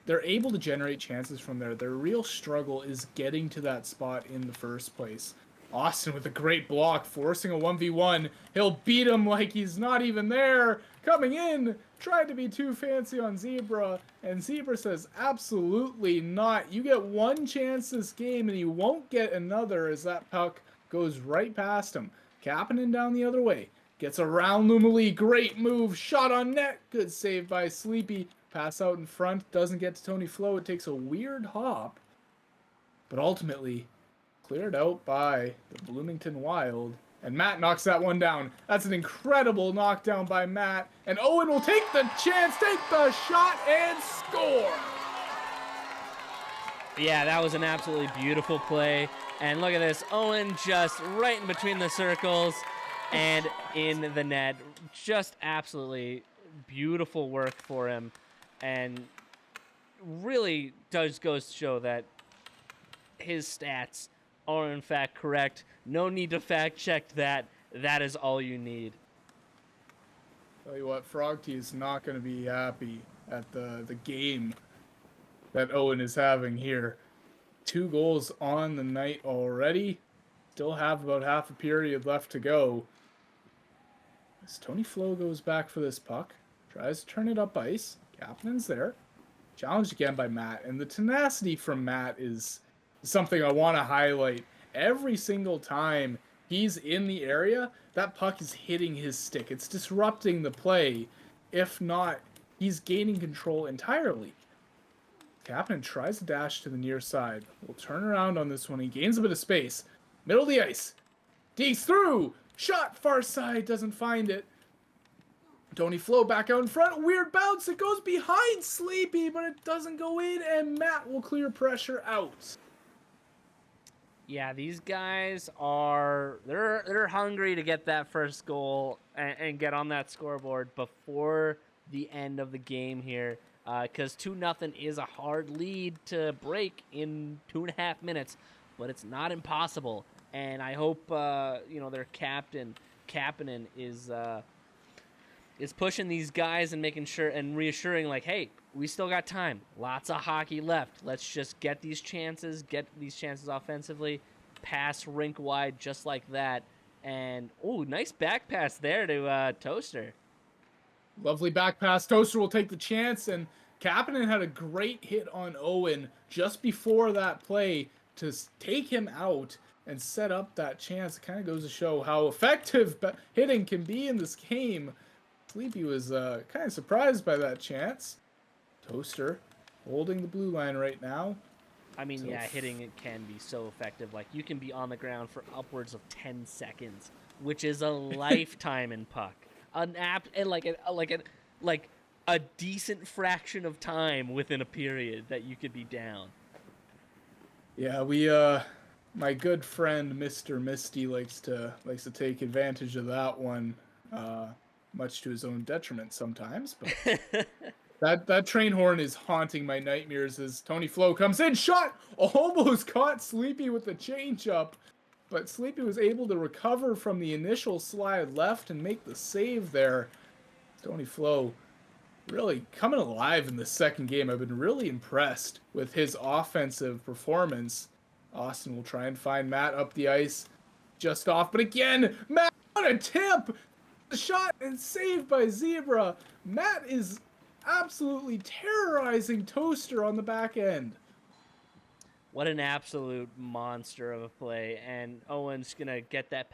They're able to generate chances from there. Their real struggle is getting to that spot in the first place. Austin with a great block, forcing a 1v1. He'll beat him like he's not even there. Coming in, tried to be too fancy on Zebra, and Zebra says, absolutely not. You get one chance this game, and you won't get another as that puck goes right past him. Kapanen down the other way. Gets around Lumali. Great move. Shot on net. Good save by Sleepy. Pass out in front. Doesn't get to Tony Flo. It takes a weird hop. But ultimately, cleared out by the Bloomington Wild. And Matt knocks that one down. That's an incredible knockdown by Matt. And Owen will take the chance, take the shot, and score.
Yeah, that was an absolutely beautiful play. And look at this. Owen just right in between the circles and in the net. Just absolutely beautiful work for him. And really goes to show that his stats are in fact correct. No need to fact check that. That is all you need.
Tell you what, Frogty is not going to be happy at the game that Owen is having here. 2 goals on the night already. Still have about half a period left to go. As Tony Flo goes back for this puck. Tries to turn it up ice. Kapanen's there. Challenged again by Matt. And the tenacity from Matt is something I want to highlight. Every single time he's in the area, that puck is hitting his stick. It's disrupting the play. If not, he's gaining control entirely. Kapanen tries to dash to the near side. We'll turn around on this one. He gains a bit of space. Middle of the ice. Digs through. Shot far side. Doesn't find it. Tony Flo back out in front. Weird bounce. It goes behind Sleepy, but it doesn't go in, and Matt will clear pressure out.
Yeah, these guys are they're hungry to get that first goal and get on that scoreboard before the end of the game here. Because 2-0 is a hard lead to break in 2.5 minutes, but it's not impossible. And I hope their captain Kapanen is pushing these guys and making sure and reassuring, like, hey, we still got time. Lots of hockey left. Let's just get these chances offensively, pass rink wide just like that. And nice back pass there to Toaster.
Lovely back pass. Toaster will take the chance, and Kapanen had a great hit on Owen just before that play to take him out and set up that chance. It kind of goes to show how effective hitting can be in this game. Sleepy was kind of surprised by that chance. Toaster holding the blue line right now.
I mean, hitting it can be so effective. Like, you can be on the ground for upwards of 10 seconds, which is a lifetime in puck. A decent fraction of time within a period that you could be down.
Yeah, my good friend Mr. Misty likes to take advantage of that one, much to his own detriment sometimes. But that train horn is haunting my nightmares as Tony Flo comes in, shot, almost caught Sleepy with the changeup, but Sleepy was able to recover from the initial slide left and make the save there. Tony Flo really coming alive in the second game. I've been really impressed with his offensive performance. Austin will try and find Matt up the ice, just off, but again, Matt on a tip! The shot and saved by Zebra. Matt is absolutely terrorizing Toaster on the back end.
What an absolute monster of a play. And Owen's going to get that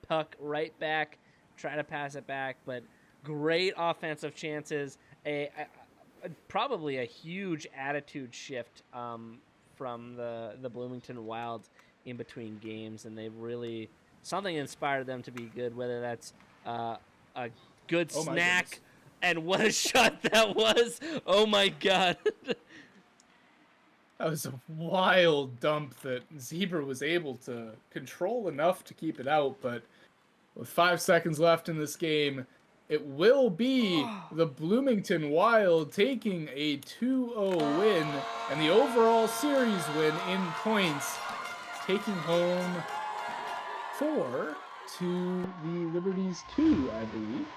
puck right back, try to pass it back, but great offensive chances. Probably a huge attitude shift from the Bloomington Wild in between games, and they've really something inspired them to be good, whether that's a good snack, and what a shot that was. Oh my god.
That was a wild dump that Zebra was able to control enough to keep it out, but with 5 seconds left in this game, it will be the Bloomington Wild taking a 2-0 win and the overall series win in points, taking home 4 to the Liberties 2, I believe.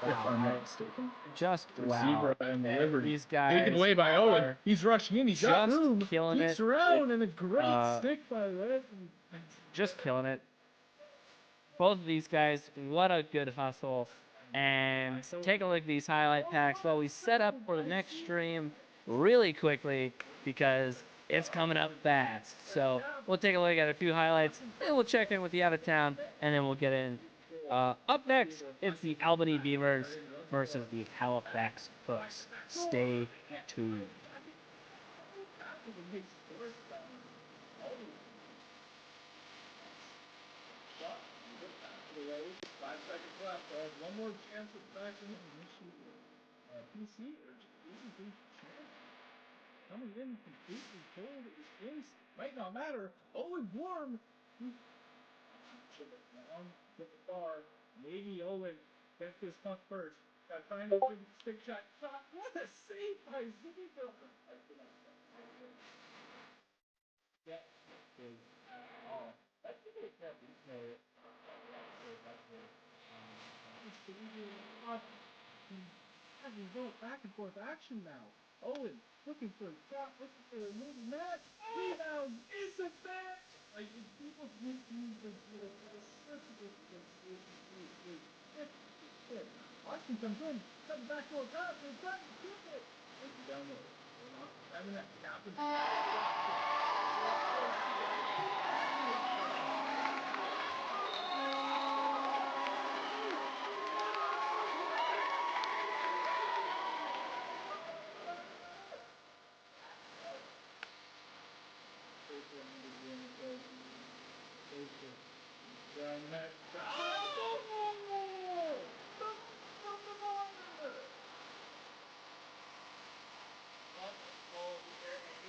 If I'm not mistaken.
Just
Zebra and the Liberty.
These guys
Taken away by Owen. He's rushing in. He's got
just
room.
killing
Looks
it.
around and a great stick by that.
Just killing it. Both of these guys, what a good hustle. And take a look at these highlight packs while we set up for the next stream really quickly because it's coming up fast. So we'll take a look at a few highlights, and we'll check in with the out of town, and then we'll get in. Up next, it's the Albany Beavers versus the Halifax Hooks. Stay tuned.
5 seconds left. One more chance at back in PC or even coming in completely cold. It might not matter. Owen warm. Get the bar. Maybe Owen gets this puck first. Got trying to stick shot. What a save by Zebra. Yeah. Oh, that's a good He's going back and forth action now. Owen looking for a shot, looking for a move. Matt rebound isn't there. Like people Austin comes in, comes back to a pass, and he's trying to shoot it. Down low. Having that happen.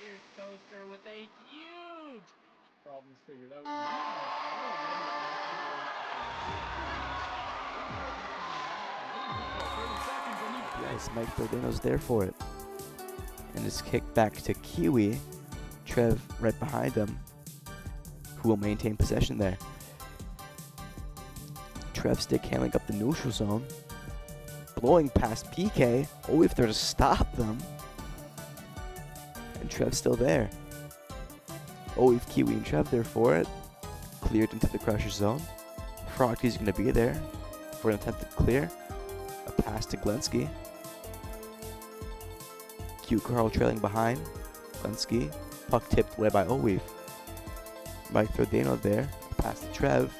Here's Toaster with a huge
Problems figured out.
Yes, Mike Bordino's there for it. And it's kicked back to Kiwi. Trev right behind him, who will maintain possession there. Trev stick handling up the neutral zone. Blowing past PK. Oh, if they're to stop them. And Trev's still there. Oh, if Kiwi and Trev there for it. Cleared into the Crusher zone. Frogty's going to be there for an attempted clear. A pass to Glensky. Q Carl trailing behind. Glensky. Puck tipped away by Oweave. Mike Thordano there. Pass to Trev.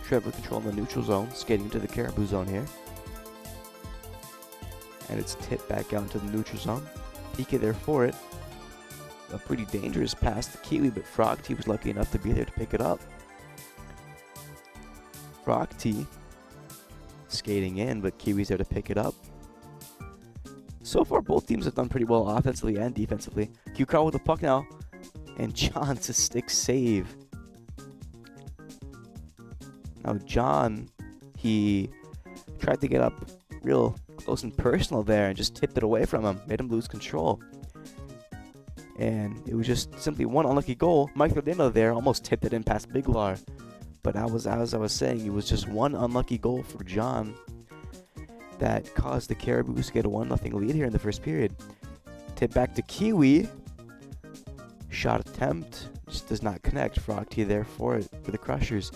Trev with control in the neutral zone. Skating into the Caribou zone here. And it's tipped back out into the neutral zone. PK there for it. A pretty dangerous pass to Kiwi, but Frogty was lucky enough to be there to pick it up. Frogty skating in, but Kiwi's there to pick it up. So far, both teams have done pretty well offensively and defensively. Q Carl with the puck now. And John's a stick save. Now John, he tried to get up real close and personal there and just tipped it away from him. Made him lose control. And it was just simply one unlucky goal. Mike Thordano there almost tipped it in past Biglar. But as I was saying, it was just one unlucky goal for John. that caused the Caribous to get a 1-0 lead here in the first period. Tip back to Kiwi. Shot attempt just does not connect. Frog T there for the Crushers.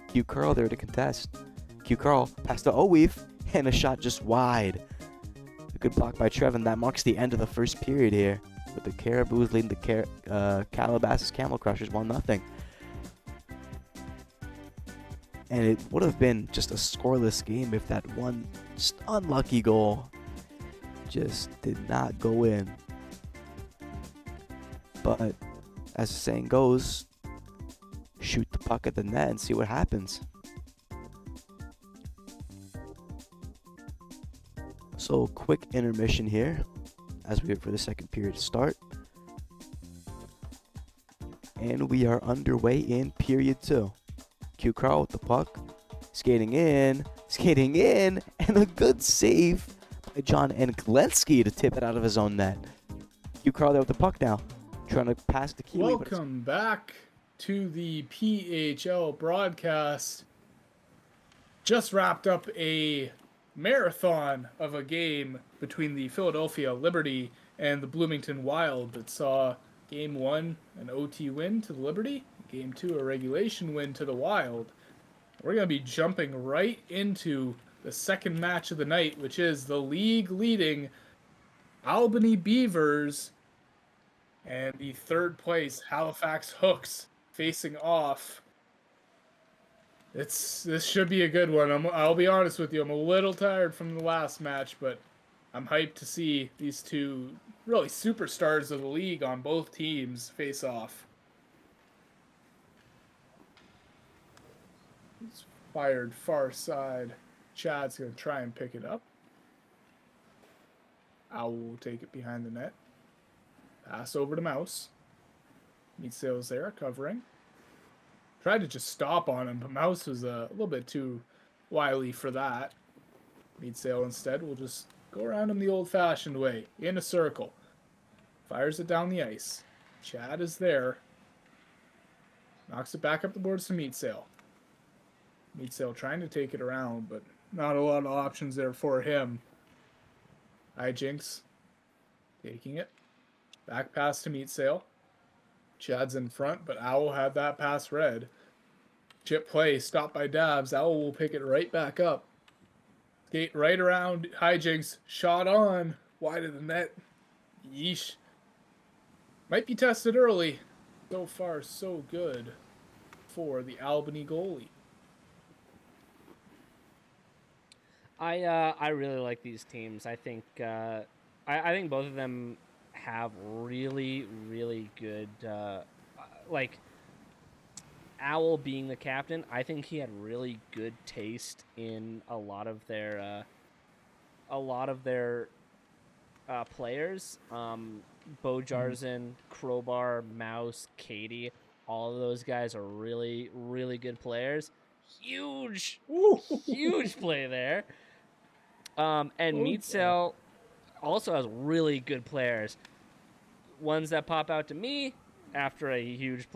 Q Curl there to contest. Q Curl pass to Oweave, and a shot just wide. A good block by Trev, and that marks the end of the first period here, with the Caribous leading the Calabasas Camel Crushers 1-0. And it would have been just a scoreless game if that one just unlucky goal just did not go in. But as the saying goes, shoot the puck at the net and see what happens. So quick intermission here as we wait for the second period to start. And we are underway in period 2. Q Carl with the puck, skating in, and a good save by John Englensky to tip it out of his own net. Q Carl there with the puck now, trying to pass the Kiwi.
Welcome back to the PHL broadcast. Just wrapped up a marathon of a game between the Philadelphia Liberty and the Bloomington Wild that saw Game 1 an OT win to the Liberty, Game 2 a regulation win to the Wild. We're going to be jumping right into the second match of the night, which is the league-leading Albany Beavers and the third place Halifax Hooks facing off. This should be a good one. I'll be honest with you, I'm a little tired from the last match, but I'm hyped to see these two really superstars of the league on both teams face off. It's fired far side. Chad's going to try and pick it up. Owl will take it behind the net. Pass over to Mouse. Meatsail's there, covering. Tried to just stop on him, but Mouse was a little bit too wily for that. Meatsail instead will just go around him the old-fashioned way, in a circle. Fires it down the ice. Chad is there. Knocks it back up the boards to Meatsail. Meatsail trying to take it around, but not a lot of options there for him. Hijinks taking it. Back pass to Meatsail. Chad's in front, but Owl had that pass read. Chip play, stopped by Dabs. Owl will pick it right back up. Skate right around Hijinks. Shot on. Wide of the net. Yeesh. Might be tested early. So far, so good for the Albany goalie.
I really like these teams. I think I think both of them have really good like Owl being the captain. I think he had really good taste in a lot of their players. Bo Jarzen, Crowbar, Mouse, Katie, all of those guys are really good players. Huge play there. And Meatsail also has really good players. Ones that pop out to me after a huge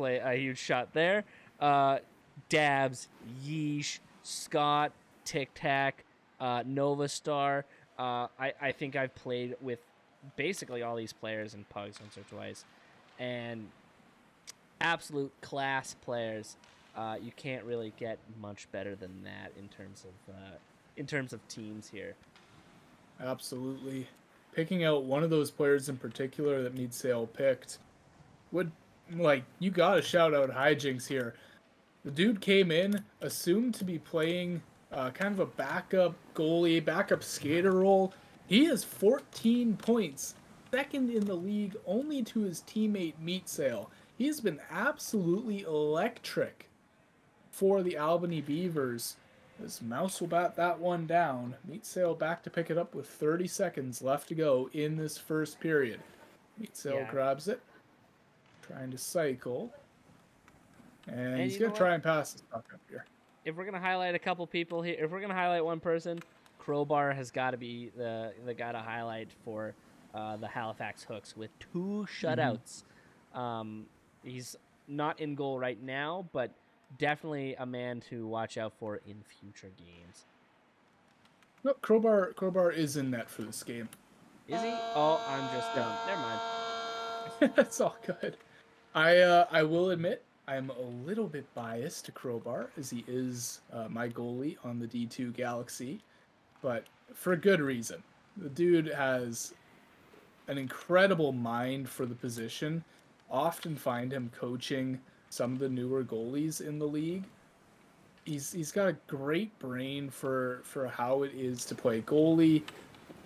shot there. Dabs, Yeesh, Scott, Tic Tac, Nova Star. I think I've played with basically all these players in Pugs once or twice, and absolute class players. You can't really get much better than that in terms of teams here.
Absolutely. Picking out one of those players in particular that Meatsail picked would, you gotta shout out Hijinks here. The dude came in, assumed to be playing kind of a backup goalie, backup skater role. He has 14 points, second in the league only to his teammate Meatsail. He has been absolutely electric for the Albany Beavers. As Mouse will bat that one down. Meatsail back to pick it up with 30 seconds left to go in this first period. Meatsail grabs it, trying to cycle. And he's going to try and pass this puck up here.
If we're going to highlight a couple people here, if we're going to highlight one person, Crowbar has got to be the guy to highlight for the Halifax Hooks with 2 shutouts. He's not in goal right now, but definitely a man to watch out for in future games.
No, Crowbar is in net for this game.
Is he? Oh, I'm just dumb. Never mind.
That's all good. I will admit I'm a little bit biased to Crowbar as he is my goalie on the D2 Galaxy, but for good reason. The dude has an incredible mind for the position. Often find him coaching some of the newer goalies in the league. He's got a great brain for how it is to play goalie,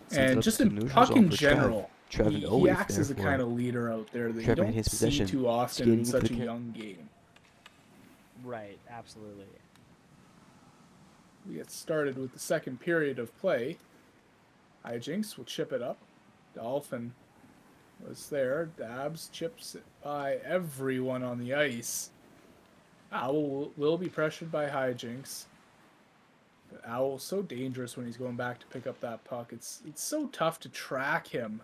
Sends it
and
up
just
to
in
neutral
puck
zone
in
for
general.
Trev and
He
Owe
acts as the
therefore.
kind of leader out there that
Trev
you
made his
don't see
possession,
too often
skating
in
into
such
the
a
pit.
young game.
Right, absolutely.
We get started with the second period of play. Hijinks will chip it up. Dolphin was there. Dabs chips it by everyone on the ice. Owl will be pressured by Hijinks. But Owl's so dangerous when he's going back to pick up that puck. It's so tough to track him.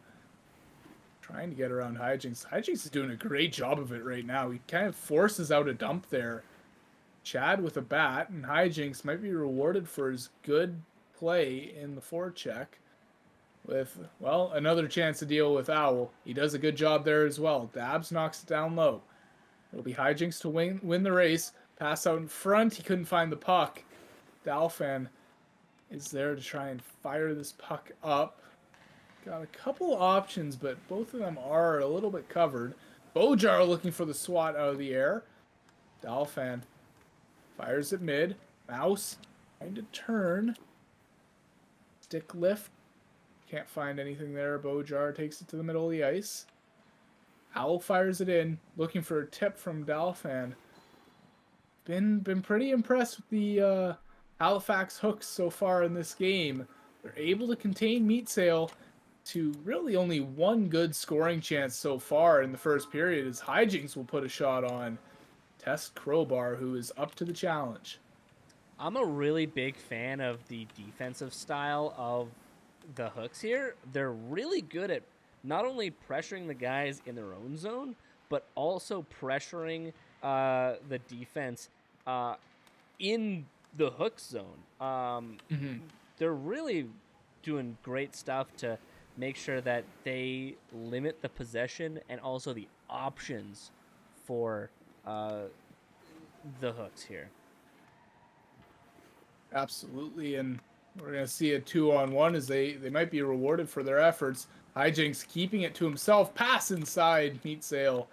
Trying to get around Hijinks. Hijinks is doing a great job of it right now. He kind of forces out a dump there. Chad with a bat, and Hijinks might be rewarded for his good play in the forecheck. With, well, another chance to deal with Owl. He does a good job there as well. Dabs knocks it down low. It'll be Hijinks to win the race. Pass out in front. He couldn't find the puck. Dalfan is there to try and fire this puck up. Got a couple options, but both of them are a little bit covered. Bojar looking for the swat out of the air. Dalfan fires it mid. Mouse trying to turn. Stick lift. Can't find anything there. Bojar takes it to the middle of the ice. Owl fires it in, looking for a tip from Dalfan. Been pretty impressed with the Halifax Hooks so far in this game. They're able to contain Meat Sail to really only one good scoring chance so far in the first period, as Hijinks will put a shot on. Test Crowbar, who is up to the challenge.
I'm a really big fan of the defensive style of the Hooks here. They're really good at not only pressuring the guys in their own zone, but also pressuring the defense in the Hooks zone. They're really doing great stuff to make sure that they limit the possession and also the options for the Hooks here.
Absolutely, and we're going to see a 2-on-1 as they might be rewarded for their efforts. Hijinks keeping it to himself. Pass inside. Meat Sail.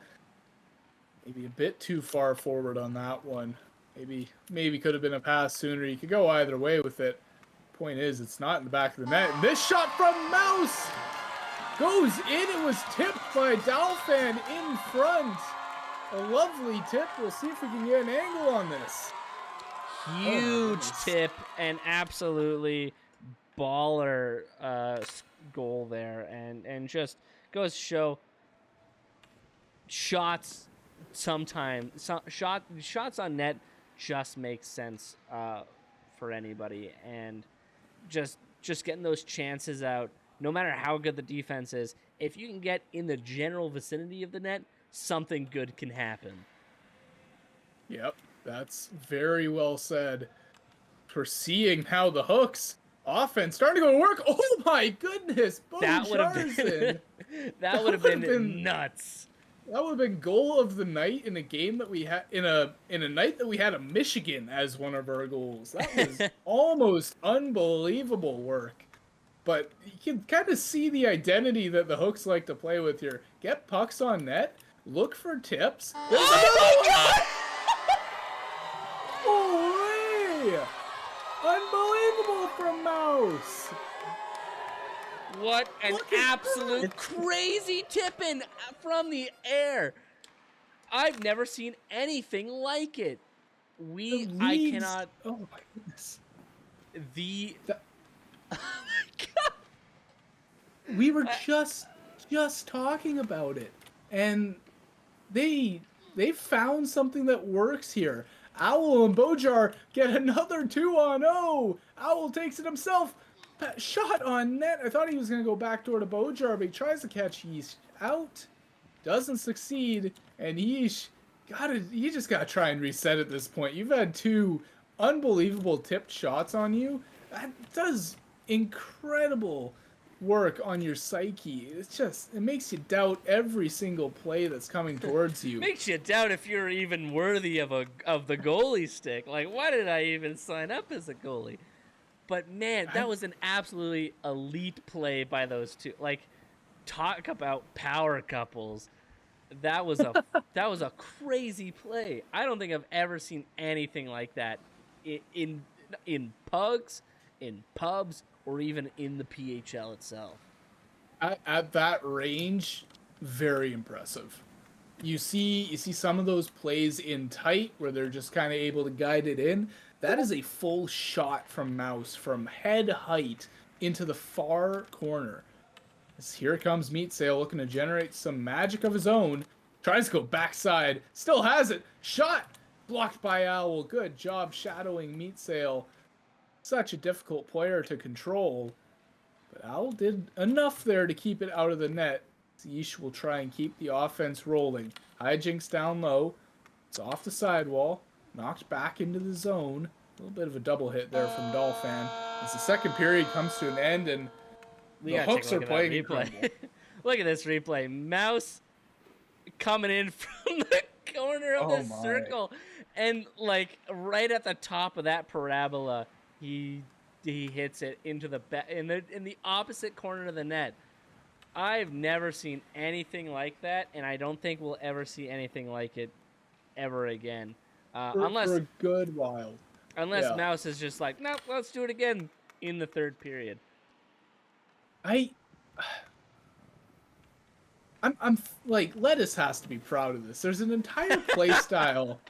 Maybe a bit too far forward on that one. Maybe could have been a pass sooner. You could go either way with it. Point is, it's not in the back of the net. And this shot from Mouse goes in. It was tipped by Dalfan in front. A lovely tip. We'll see if we can get an angle on this.
Huge tip and absolutely baller goal there, and just goes to show shots sometimes shots on net just make sense for anybody, and just getting those chances out, no matter how good the defense is, if you can get in the general vicinity of the net, something good can happen.
Yep. That's very well said. We're seeing how the Hooks offense starting to go to work. Oh my goodness!
That would have been that would have been nuts.
That would have been goal of the night in a game that we had in a night that we had a Michigan as one of our goals. That was almost unbelievable work. But you can kind of see the identity that the Hooks like to play with here. Get pucks on net. Look for tips.
Oh my god!
Holy! Unbelievable from Mouse!
What an absolute crazy tipping from the air. I've never seen anything like it. I cannot.
Oh my goodness.
Oh my god.
We were just talking about it. And they found something that works here. Owl and Bojar get another 2-on-0. Owl takes it himself. Shot on net. I thought he was going to go backdoor to Bojar, but he tries to catch Yeesh out. Doesn't succeed. And Yeesh, you just got to try and reset at this point. You've had two unbelievable tipped shots on you. That does incredible work on your psyche. It makes you doubt every single play that's coming towards you.
Makes you doubt if you're even worthy of the goalie stick. Like, why did I even sign up as a goalie? But man, that was an absolutely elite play by those two. Like, talk about power couples. That was a crazy play. I don't think I've ever seen anything like that in pugs, in pubs, or even in the PHL itself.
At that range, very impressive. You see some of those plays in tight where they're just kind of able to guide it in. That is a full shot from Mouse from head height into the far corner. As here comes Meat Sail looking to generate some magic of his own. Tries to go backside. Still has it. Shot! Blocked by Owl. Good job shadowing Meat Sail. Such a difficult player to control. But Owl did enough there to keep it out of the net. Yeesh will try and keep the offense rolling. Hijinks down low. It's off the sidewall. Knocked back into the zone. A little bit of a double hit there from Dolphin. As the second period comes to an end and the Hooks are playing incredible.
Look at this replay. Mouse coming in from the corner of the circle. And, like, right at the top of that parabola, he hits it into in the opposite corner of the net. I've never seen anything like that, and I don't think we'll ever see anything like it ever again. Unless
for a good while.
Unless Mouse is just like, nope, let's do it again in the third period.
I'm like, Lettuce has to be proud of this. There's an entire play style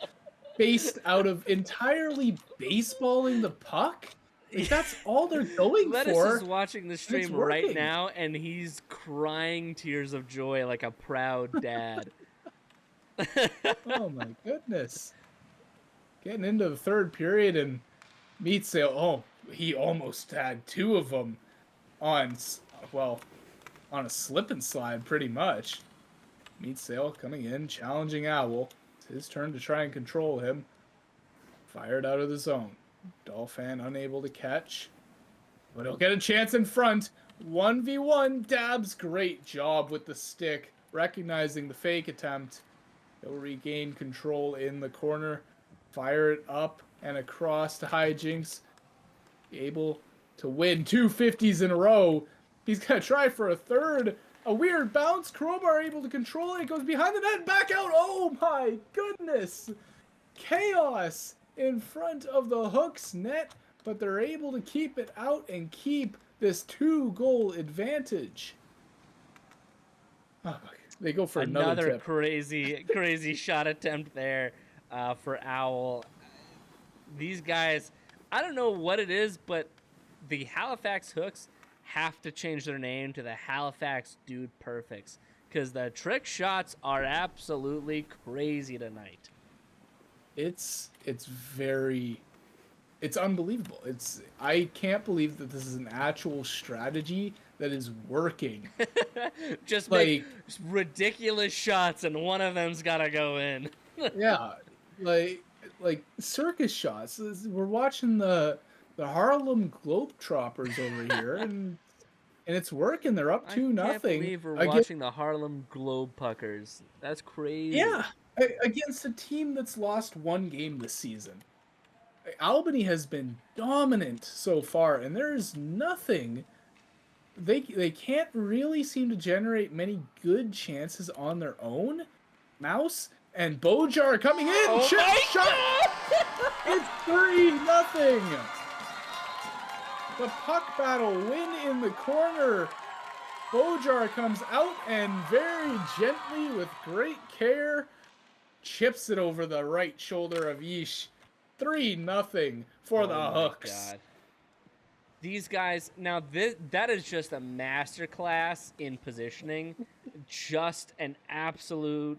based out of entirely baseballing the puck. Like, that's all they're going
Lettuce
for.
Lettuce is watching the stream right now, and he's crying tears of joy like a proud dad.
Oh my goodness. Getting into the third period, and Meat Sail, he almost had two of them on a slip and slide pretty much. Meat Sail coming in, challenging Owl. It's his turn to try and control him. Fired out of the zone. Dolphin unable to catch. But he'll get a chance in front. 1v1. Dabs, great job with the stick. Recognizing the fake attempt. He'll regain control in the corner. Fire it up and across to Hijinks. Able to win 2 50s in a row. He's going to try for a third. A weird bounce. Crowbar able to control it. It goes behind the net and back out. Oh my goodness. Chaos in front of the Hooks net. But they're able to keep it out and keep this 2-goal advantage. Oh, they go for another tip.
crazy shot attempt there for Owl. These guys, I don't know what it is, but the Halifax Hooks have to change their name to the Halifax Dude Perfects, because the trick shots are absolutely crazy tonight.
It's unbelievable. I can't believe that this is an actual strategy that is working.
Just make ridiculous shots and one of them's gotta go in.
Yeah, like circus shots. We're watching the Harlem Globetrotters over here, and it's working. They're up 2-0.
I can't believe we're watching the Harlem Globepuckers. That's crazy.
Yeah, against a team that's lost 1 game this season. Albany has been dominant so far, and there is nothing. They can't really seem to generate many good chances on their own. Mouse and Bojar coming in. Chip shot. It's 3-0. The puck battle win in the corner. Bojar comes out and very gently, with great care, chips it over the right shoulder of Yeesh. 3-0 for the Hooks. God.
These guys, now that is just a masterclass in positioning. Just an absolute,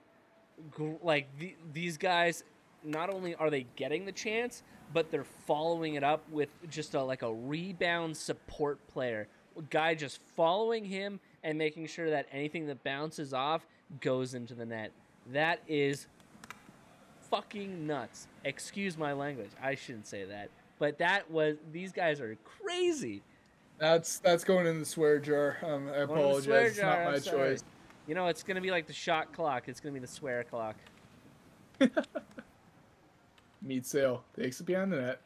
these guys, not only are they getting the chance, but they're following it up with just a rebound support player. A guy just following him and making sure that anything that bounces off goes into the net. That is fucking nuts. Excuse my language. I shouldn't say that. But these guys are crazy.
That's going in the swear jar. I
Going to the swear
apologize. It's not
jar. I'm
my
sorry.
choice.
You know, it's gonna be like the shot clock. It's gonna be the swear clock.
Meat Sale takes it behind the net.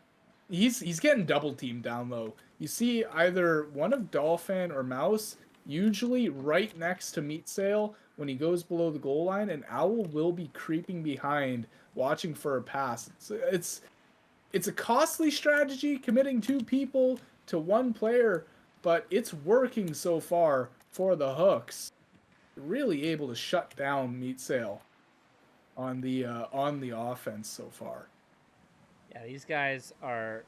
He's getting double teamed down low. You see either one of Dolphin or Mouse, usually right next to Meat Sale when he goes below the goal line, and Owl will be creeping behind, watching for a pass. It's a costly strategy, committing 2 people to 1 player, but it's working so far for the Hooks. Really able to shut down Meat Sale on the offense so far.
Yeah, these guys are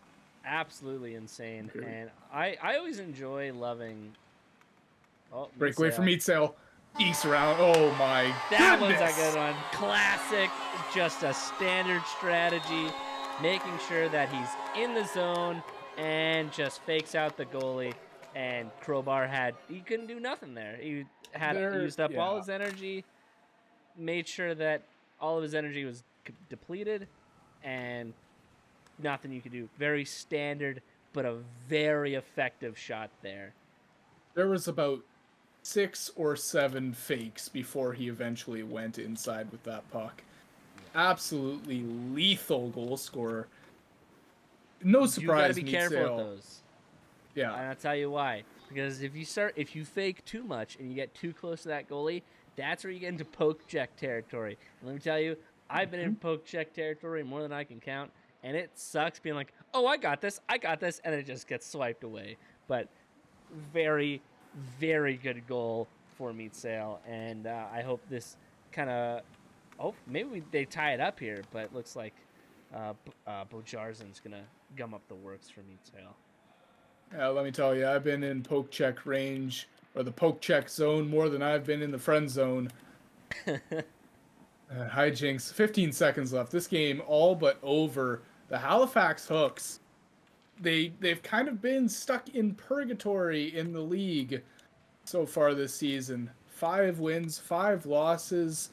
absolutely insane,
Okay.
and I always enjoy loving. Oh,
Breakaway
Misael.
from Meat Sale. East round. Oh my
That
goodness.
one's a good one. Classic, just a standard strategy, making sure that he's in the zone and just fakes out the goalie. And Crowbar he couldn't do nothing there. He had used up all his energy, made sure that all of his energy was depleted, and nothing you could do. Very standard, but a very effective shot there.
There was about 6 or 7 fakes before he eventually went inside with that puck. Absolutely lethal goal scorer. No surprise.
You got to be
Meat
careful
Sale.
with those.
Yeah.
And I'll tell you why. Because if you fake too much and you get too close to that goalie, that's where you get into poke check territory. And let me tell you, I've been in poke check territory more than I can count, and it sucks being like, oh, I got this, and it just gets swiped away. But very, very good goal for Meat Sale, and I hope this kind of, maybe they tie it up here, but it looks like Bojarzin's going to gum up the works for Meat Sale.
Let me tell you, I've been in poke check range, or the poke check zone, more than I've been in the friend zone. Hijinks. 15 seconds left. This game all but over. The Halifax Hooks, they've kind of been stuck in purgatory in the league so far this season. 5 wins, 5 losses.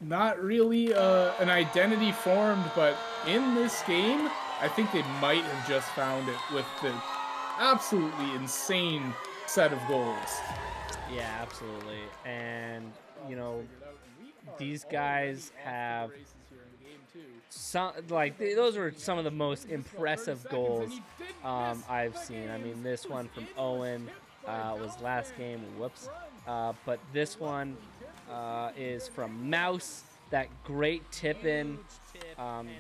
Not really an identity formed, but in this game, I think they might have just found it with the absolutely insane set of goals.
Yeah, absolutely. And, you know, these guys have those were some of the most impressive goals I've seen. I mean, this one from Owen was last game. Whoops. But this one is from Mouse. That great tip in,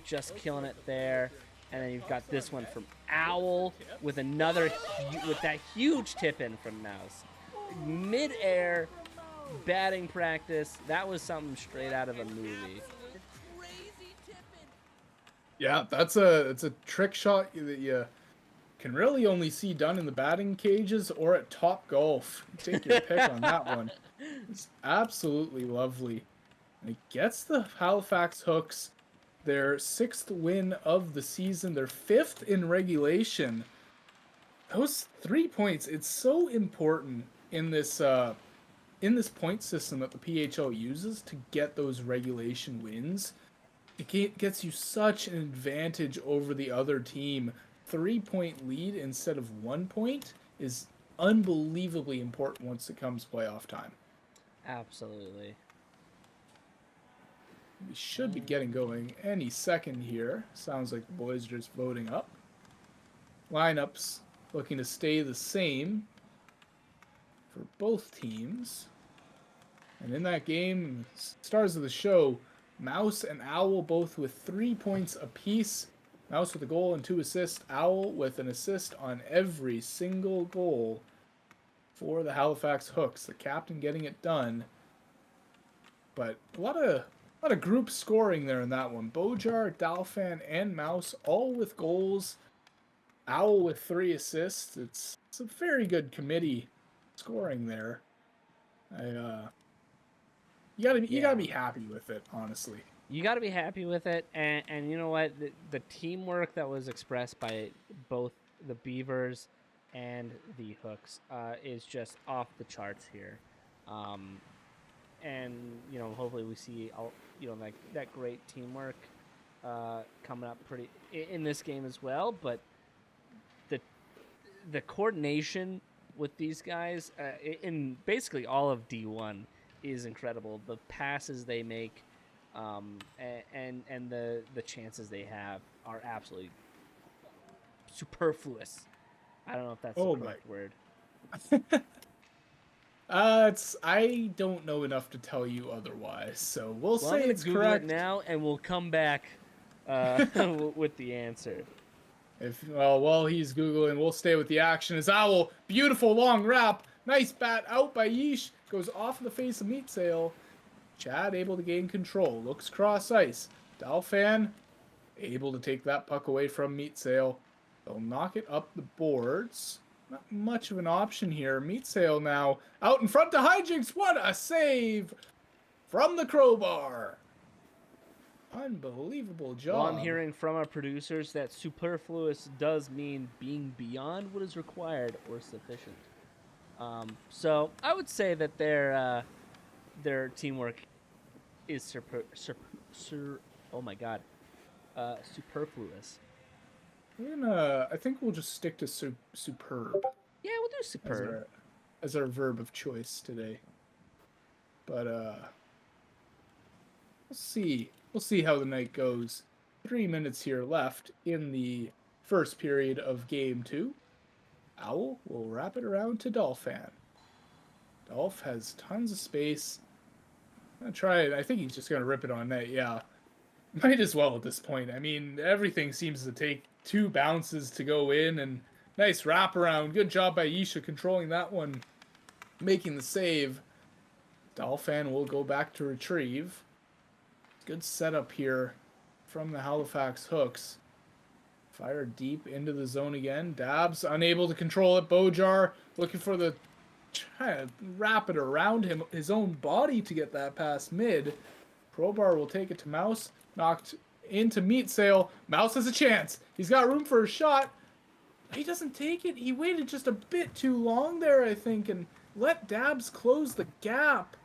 just killing it there. And then you've got this one from Owl with with that huge tip in from Mouse. Mid-air batting practice. That was something straight out of a movie.
Yeah, it's a trick shot that you can really only see done in the batting cages or at Top Golf. Take your pick on that one. It's absolutely lovely. And it gets the Halifax Hooks their 6th win of the season, their 5th in regulation. Those 3 points, it's so important in this point system that the PHL uses to get those regulation wins. It gets you such an advantage over the other team. 3-point lead instead of 1 point is unbelievably important once it comes playoff time.
Absolutely.
We should be getting going any second here. Sounds like the boys are just voting up. Lineups looking to stay the same for both teams. And in that game, stars of the show, Mouse and Owl both with 3 points apiece. Mouse with a goal and 2 assists. Owl with an assist on every single goal for the Halifax Hooks. The captain getting it done. But a lot of group scoring there in that one. Bojar, Dalfan, and Mouse all with goals. Owl with 3 assists. It's a very good committee scoring there. You gotta be happy with it, honestly.
You got to be happy with it, and you know what? The teamwork that was expressed by both the Beavers and the Hooks is just off the charts here. And you know, hopefully we see that great teamwork coming up pretty in this game as well. But the coordination with these guys in basically all of D1 is incredible. The passes they make, and the chances they have are absolutely superfluous. I don't know if that's the
Oh my.
correct word.
I don't know enough to tell you otherwise, so we'll
Well, I'm
say
gonna
it's
Google
correct.
it now, and we'll come back with the answer.
While he's googling, we'll stay with the action. As Owl, beautiful long wrap, nice bat out by Yeesh, goes off the face of Meat Sail. Chad able to gain control, looks cross ice. Dalfan able to take that puck away from Meat Sail. They'll knock it up the boards. Not much of an option here. Meat Sail now out in front to Hijinks. What a save from the crowbar! Unbelievable job.
Well, I'm hearing from our producers that superfluous does mean being beyond what is required or sufficient. So I would say that their teamwork is superfluous.
I think we'll just stick to superb
Yeah, we'll do superb.
as our verb of choice today. But we'll see how the night goes. 3 minutes here left in the first period of game 2. Owl will wrap it around to Dolphin. Dolph has tons of space. I'm gonna try it. I think he's just gonna rip it on net. Yeah, might as well at this point. I mean, everything seems to take 2 bounces to go in, and nice wraparound. Good job by Yisha controlling that one, making the save. Dolphin will go back to retrieve. Good setup here from the Halifax Hooks. Fire deep into the zone again. Dabs unable to control it. Bojar looking for the trying to wrap it around him, his own body to get that past mid. Crowbar will take it to Mouse. Knocked into Meat Sail. Mouse has a chance. He's got room for a shot. He doesn't take it. He waited just a bit too long there, I think, and let Dabs close the gap.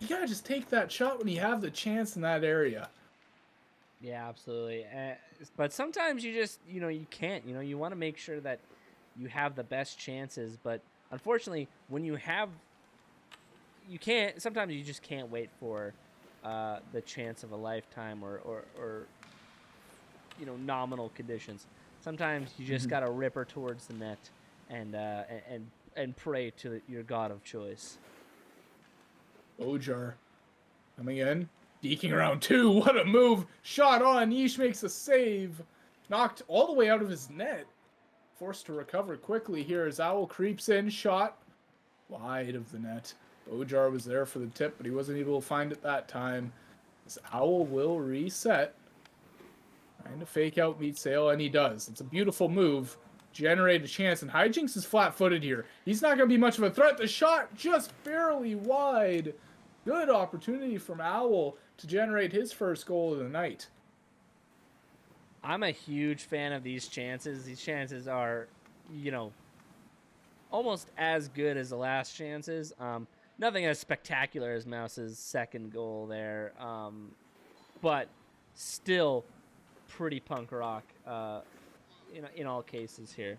You gotta just take that shot when you have the chance in that area.
Yeah, absolutely. But sometimes you just, you can't. You want to make sure that you have the best chances. But unfortunately, when you can't. Sometimes you just can't wait for the chance of a lifetime or nominal conditions. Sometimes you just gotta rip her towards the net and pray to your god of choice.
Ojar coming in, deking around 2. What a move! Shot on. Yeesh makes a save. Knocked all the way out of his net. Forced to recover quickly here as Owl creeps in. Shot wide of the net. Ojar was there for the tip, but he wasn't able to find it that time. This Owl will reset. Trying to fake out Meat Sail, and he does. It's a beautiful move. Generate a chance, and Hijinks is flat-footed here. He's not going to be much of a threat. The shot just barely wide. Good opportunity from Owl to generate his first goal of the night.
I'm a huge fan of these chances. These chances are, almost as good as the last chances. Nothing as spectacular as Mouse's second goal there, but still pretty punk rock in all cases here.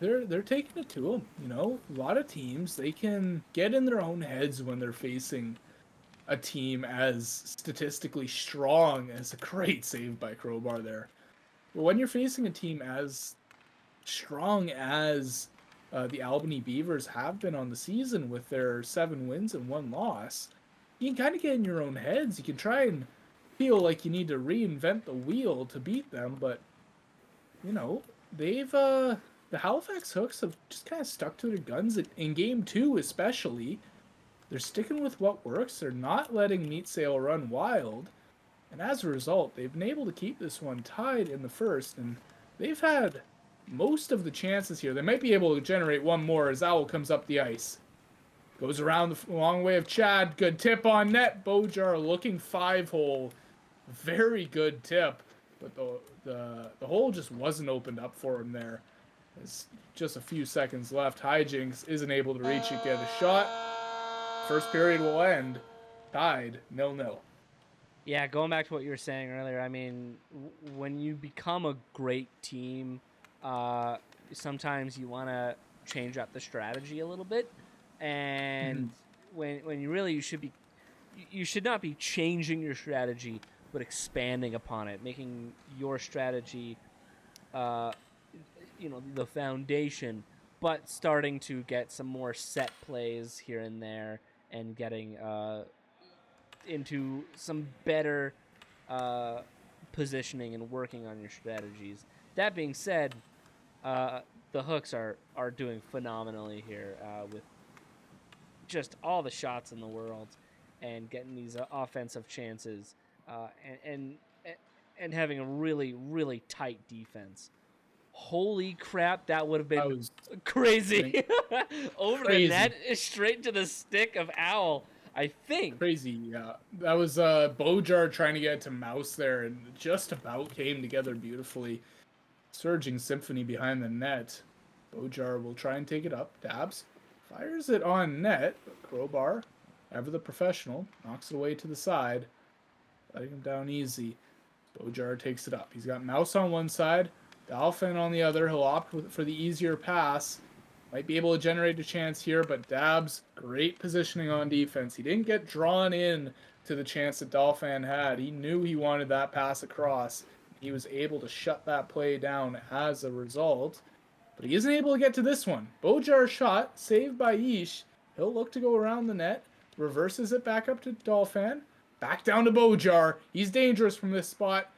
They're taking it to him. A lot of teams, they can get in their own heads when they're facing a team as statistically strong as a great save by Crowbar there. But when you're facing a team as strong as the Albany Beavers have been on the season with their 7 wins and 1 loss, you can kind of get in your own heads. You can try and feel like you need to reinvent the wheel to beat them, but they've the Halifax Hooks have just kind of stuck to their guns in game 2 especially. They're sticking with what works. They're not letting Meat Sail run wild, and as a result, they've been able to keep this one tied in the first, and they've had most of the chances here. They might be able to generate one more as Owl comes up the ice. Goes around the long way of Chad. Good tip on net. Bojar looking 5-hole. Very good tip, but the hole just wasn't opened up for him there. There's just a few seconds left. Hijinks isn't able to reach it, get a shot. First period will end. Tied 0-0.
Yeah, going back to what you were saying earlier, I mean, when you become a great team, sometimes you want to change up the strategy a little bit, and when you should not be changing your strategy, but expanding upon it, making your strategy, the foundation, but starting to get some more set plays here and there, and getting into some better positioning and working on your strategies. That being said, the hooks are doing phenomenally here with just all the shots in the world and getting these offensive chances and and having a really, really tight defense. Holy crap, that would have
That
been
was
crazy. Over the
crazy.
net, straight to the stick of Owl, I think.
Crazy, yeah. That was Bojar trying to get to Mouse there, and just about came together beautifully. Surging Symphony behind the net. Bojar will try and take it up. Dabs fires it on net. But Crowbar, ever the professional, knocks it away to the side, letting him down easy. Bojar takes it up. He's got Mouse on one side, Dolphin on the other. He'll opt for the easier pass. Might be able to generate a chance here, but Dabs, great positioning on defense. He didn't get drawn in to the chance that Dolphin had. He knew he wanted that pass across. He was able to shut that play down as a result. But he isn't able to get to this one. Bojar shot, saved by Yeesh. He'll look to go around the net, reverses it back up to Dolphin. Back down to Bojar. He's dangerous from this spot.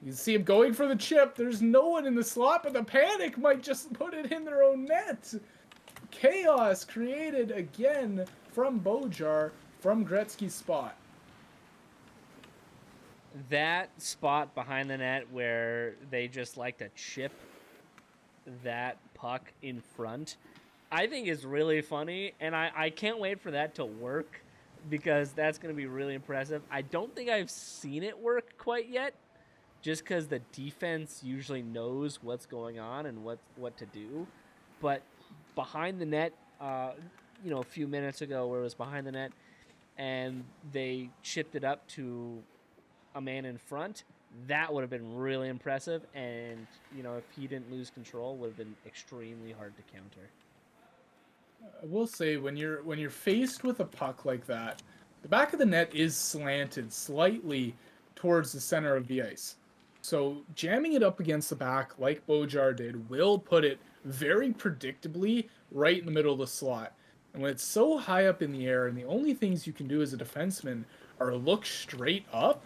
You can see him going for the chip. There's no one in the slot, but the panic might just put it in their own net. Chaos created again from Bojar from Gretzky's spot.
That spot behind the net where they just like to chip that puck in front, I think is really funny, and I can't wait for that to work because that's going to be really impressive. I don't think I've seen it work quite yet, just because the defense usually knows what's going on and what to do. But behind the net, a few minutes ago where it was behind the net and they chipped it up to a man in front, that would have been really impressive. And, if he didn't lose control, would have been extremely hard to counter.
I will say, when you're faced with a puck like that, the back of the net is slanted slightly towards the center of the ice. So jamming it up against the back like Bojar did will put it very predictably right in the middle of the slot. And when it's so high up in the air and the only things you can do as a defenseman are look straight up,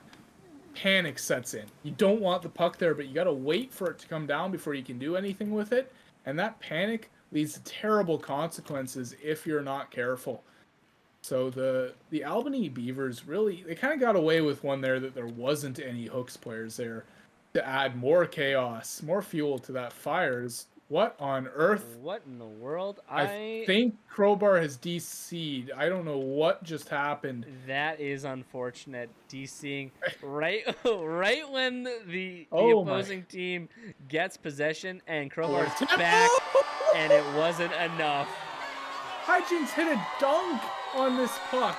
panic sets in. You don't want the puck there, but you got to wait for it to come down before you can do anything with it. And that panic leads to terrible consequences if you're not careful. So the Albany Beavers really, they kind of got away with one there that there wasn't any hooks players there to add more chaos, more fuel to that fires. What on earth?
What in the world?
I think Crowbar has DC'd. I don't know what just happened.
That is unfortunate. DCing right when the opposing team gets possession and Crowbar's back, and it wasn't enough.
Hijinks hit a dunk on this puck.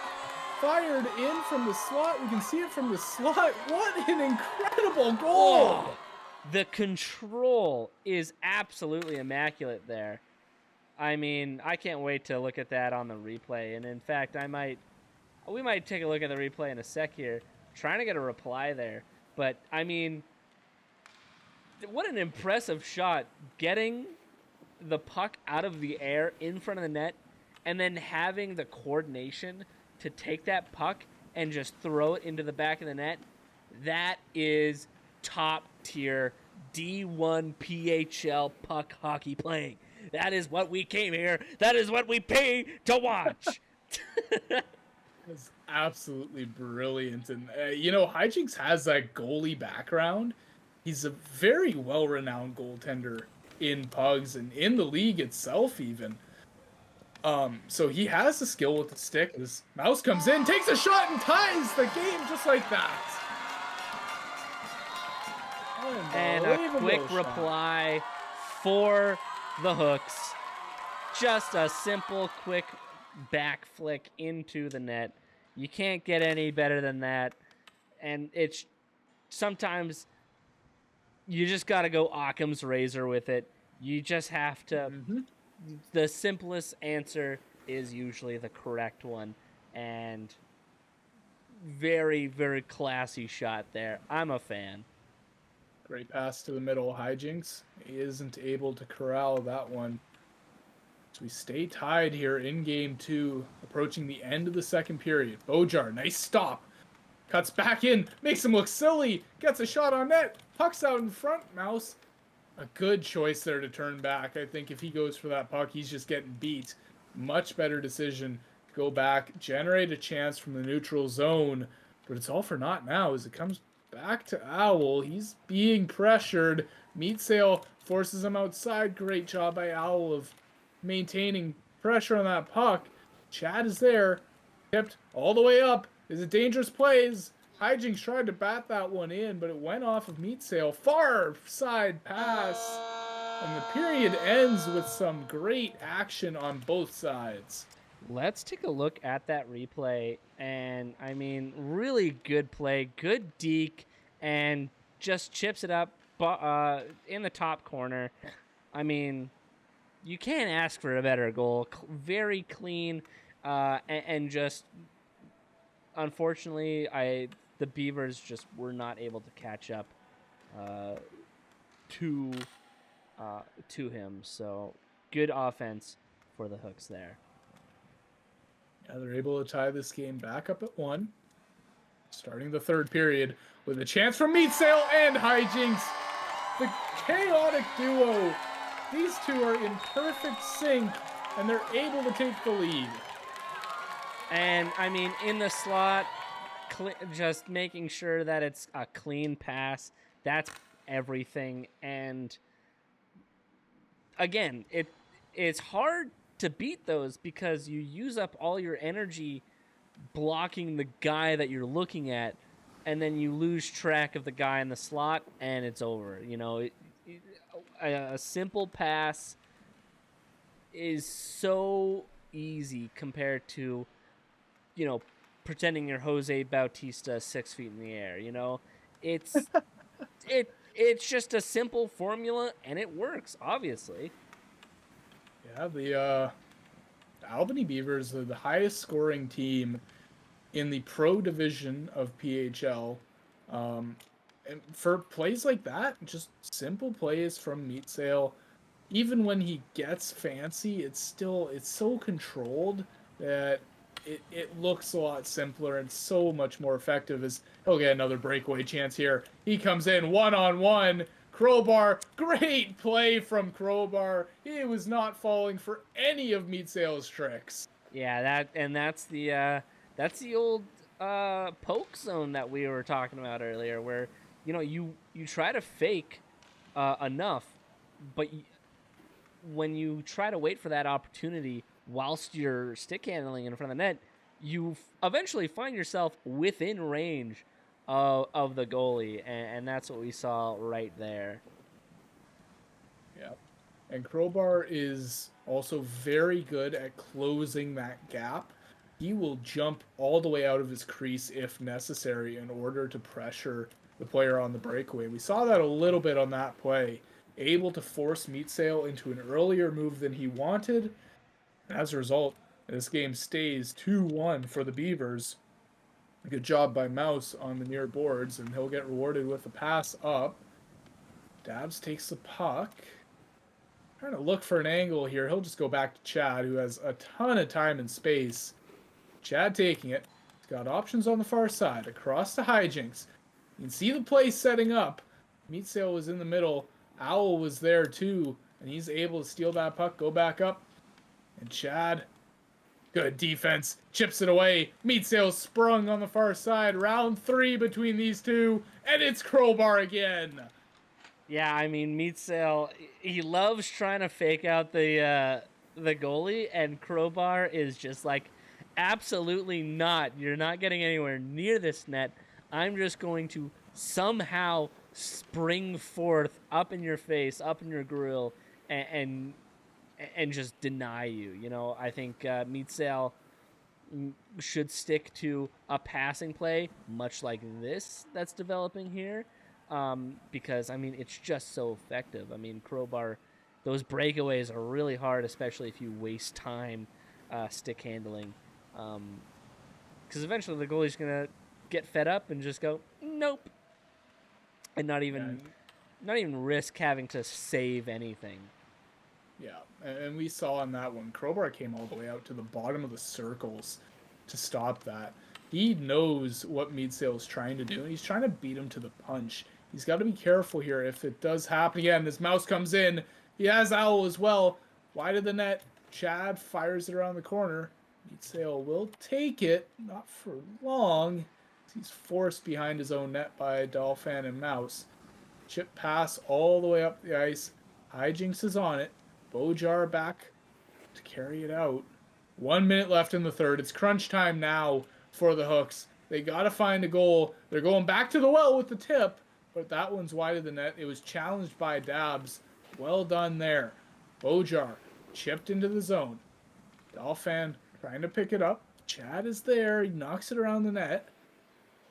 Fired in from the slot. We can see it from the slot. What an incredible goal!
Oh, the control is absolutely immaculate there. I mean, I can't wait to look at that on the replay. And in fact, we might take a look at the replay in a sec here. Trying to get a reply there. But, I mean, what an impressive shot. Getting the puck out of the air in front of the net and then having the coordination to take that puck and just throw it into the back of the net. That is top tier D1 PHL puck hockey playing. That is what we came here. That is what we pay to watch.
It's absolutely brilliant. And, Hijinks has that goalie background. He's a very well-renowned goaltender in pugs and in the league itself even. So he has the skill with the stick. This Mouse comes in, takes a shot, and ties the game just like that.
And a quick reply for the hooks. Just a simple, quick back flick into the net. You can't get any better than that. And it's sometimes you just got to go Occam's razor with it. You just have to. The simplest answer is usually the correct one, and very, very classy shot there. I'm a fan.
Great pass to the middle. Hijinks isn't able to corral that one. So we stay tied here in game 2, approaching the end of the second period. Bojar, nice stop. Cuts back in, makes him look silly, gets a shot on net, puck's out in front, Mouse. A good choice there to turn back. I think if he goes for that puck, he's just getting beat. Much better decision to go back, generate a chance from the neutral zone, but it's all for naught now as it comes back to Owl. He's being pressured. Meatsail forces him outside. Great job by Owl of maintaining pressure on that puck. Chad is there, tipped all the way up. Is it dangerous plays? Hijinks tried to bat that one in, but it went off of Meatsail. Far side pass. And the period ends with some great action on both sides.
Let's take a look at that replay. And, I mean, really good play. Good deke. And just chips it up in the top corner. I mean, you can't ask for a better goal. Very clean. And just, unfortunately, the Beavers just were not able to catch up to him. So good offense for the Hooks there.
Yeah, they're able to tie this game back up at 1. Starting the third period with a chance from Meatsail and Hijinks. The chaotic duo. These two are in perfect sync, and they're able to take the lead.
And, I mean, in the slot, just making sure that it's a clean pass. That's everything. And again, it's hard to beat those because you use up all your energy blocking the guy that you're looking at, and then you lose track of the guy in the slot, and it's over. You know, a simple pass is so easy compared to, you know, pretending you're Jose Bautista 6 feet in the air. You know, it's it's just a simple formula, and it works, obviously.
Yeah, the Albany Beavers are the highest scoring team in the pro division of PHL. And for plays like that, just simple plays from Meatsail, even when he gets fancy, it's so controlled that it looks a lot simpler and so much more effective. As he'll get another breakaway chance here. He comes in one-on-one. Crowbar, great play from Crowbar. He was not falling for any of Meatsail's tricks.
Yeah, that's the old poke zone that we were talking about earlier, where you try to fake enough, but when you try to wait for that opportunity whilst you're stick handling in front of the net, you eventually find yourself within range of the goalie, and that's what we saw right there.
Yeah. And Crowbar is also very good at closing that gap. He will jump all the way out of his crease if necessary in order to pressure the player on the breakaway. We saw that a little bit on that play. Able to force Meatsail into an earlier move than he wanted. And as a result, this game stays 2-1 for the Beavers. Good job by Mouse on the near boards, and he'll get rewarded with a pass up. Dabs takes the puck. Trying to look for an angle here. He'll just go back to Chad, who has a ton of time and space. Chad taking it. He's got options on the far side. Across to Hijinks. You can see the play setting up. Meatsail was in the middle. Owl was there too, and he's able to steal that puck, go back up. And Chad, good defense, chips it away. Meatsail sprung on the far side. Round 3 between these two, and it's Crowbar again.
Yeah, I mean, Meatsail, he loves trying to fake out the goalie, and Crowbar is just like, absolutely not. You're not getting anywhere near this net. I'm just going to somehow spring forth up in your face, up in your grill, and just deny you. You know, I think Meatsail should stick to a passing play, much like this that's developing here, because, I mean, it's just so effective. I mean, Crowbar those breakaways are really hard, especially if you waste time stick handling. Because eventually the goalie's gonna get fed up and just go nope, and not even risk having to save anything.
Yeah, and we saw on that one, Crowbar came all the way out to the bottom of the circles to stop that. He knows what Meadsale is trying to do, and he's trying to beat him to the punch. He's got to be careful here if it does happen again. This mouse comes in. He has Owl as well. Wide of the net. Chad fires it around the corner. Meadsale will take it, not for long. He's forced behind his own net by Dolphin and Mouse. Chip pass all the way up the ice. Hijinks is on it. Bojar back to carry it out. 1 minute left in the third. It's crunch time now for the Hooks. They got to find a goal. They're going back to the well with the tip, but that one's wide of the net. It was challenged by Dabs. Well done there. Bojar chipped into the zone. Dolphin trying to pick it up. Chad is there. He knocks it around the net.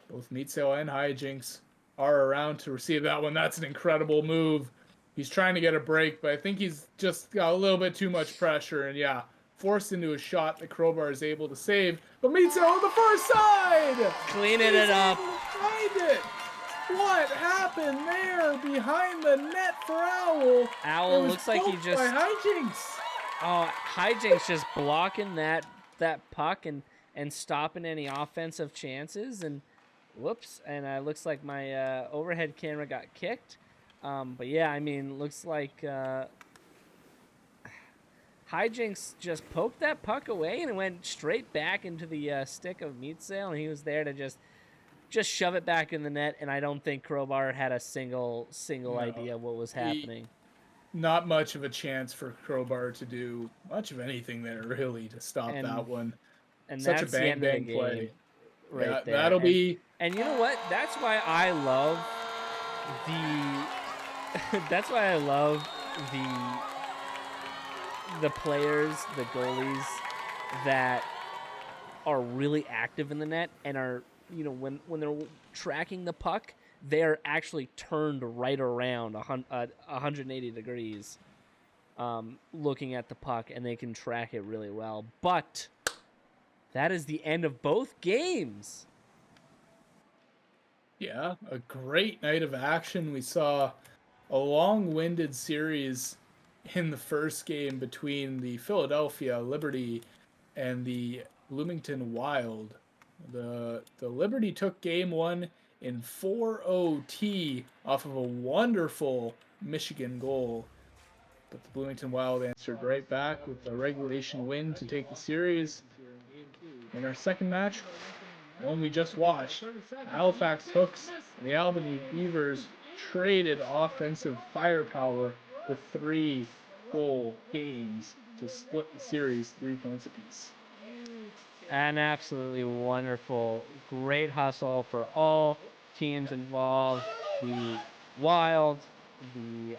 Both Meadsale and Hijinks are around to receive that one. That's an incredible move. He's trying to get a break, but I think he's just got a little bit too much pressure. And yeah, forced into a shot that Crowbar is able to save. But Meadsale on the far side!
Cleaning it up.
Find it! What happened there behind the net for Owl?
Owl looks like he just...
by Hijinks.
Oh, Hijinks just blocking that puck and stopping any offensive chances. And whoops, and looks like my overhead camera got kicked. But yeah, I mean, looks like Hijinks just poked that puck away and it went straight back into the stick of Meadsale, and he was there to just shove it back in the net. And I don't think Crowbar had a single idea what was happening.
Not much of a chance for Crowbar to do much of anything there, really, to stop that one.
And
such
that's
a bang
the end of the
play.
game right
Yeah,
there.
that'll be.
And you know what? That's why I love the players, the goalies that are really active in the net and are, you know, when they're tracking the puck, they're actually turned right around 180 degrees, looking at the puck, and they can track it really well. But that is the end of both games.
Yeah, a great night of action. We saw a long-winded series in the first game between the Philadelphia Liberty and the Bloomington Wild. The Liberty took game one in 4 OT off of a wonderful Michigan goal. But the Bloomington Wild answered right back with a regulation win to take the series. In our second match, one we just watched, Halifax Hooks and the Albany Beavers traded offensive firepower with 3 goal games to split the series 3 points apiece.
An absolutely wonderful, great hustle for all teams involved. The Wild, the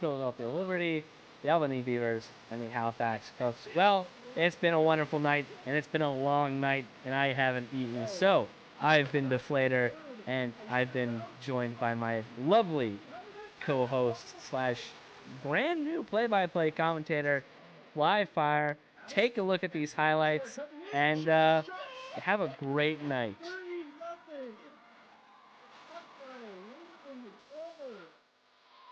Philadelphia Liberty, the Albany Beavers, and the Halifax Hooks. Well, it's been a wonderful night, and it's been a long night, and I haven't eaten. So, I've been Deflator, and I've been joined by my lovely co-host / brand new play-by-play commentator, Flyfire. Take a look at these highlights, and have a great night.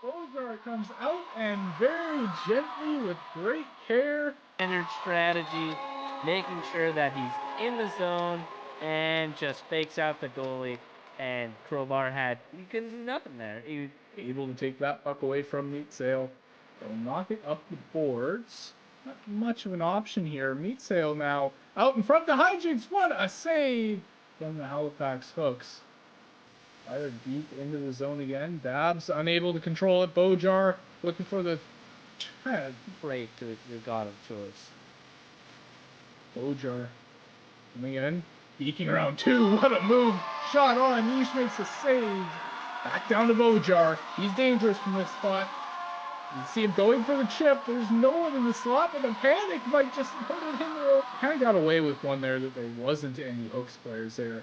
Bojar comes out and very gently with great care.
Standard strategy, making sure that he's in the zone and just fakes out the goalie. And Crowbar had nothing there. He was
Able to take that puck away from Meadsale. They'll knock it up the boards. Not much of an option here. Meadsale now out in front. The Hijinks. What a save from the Halifax Hooks. Fired deep into the zone again. Dabs unable to control it. Bojar looking for the
great to God of choice.
Bojar coming in. Eking around two. What a move. Shot on. Yeesh makes a save. Back down to Bojar. He's dangerous from this spot. You see him going for the chip. There's no one in the slot, but the panic might just put it in there. Kind of got away with one there that there wasn't any Hooks players there.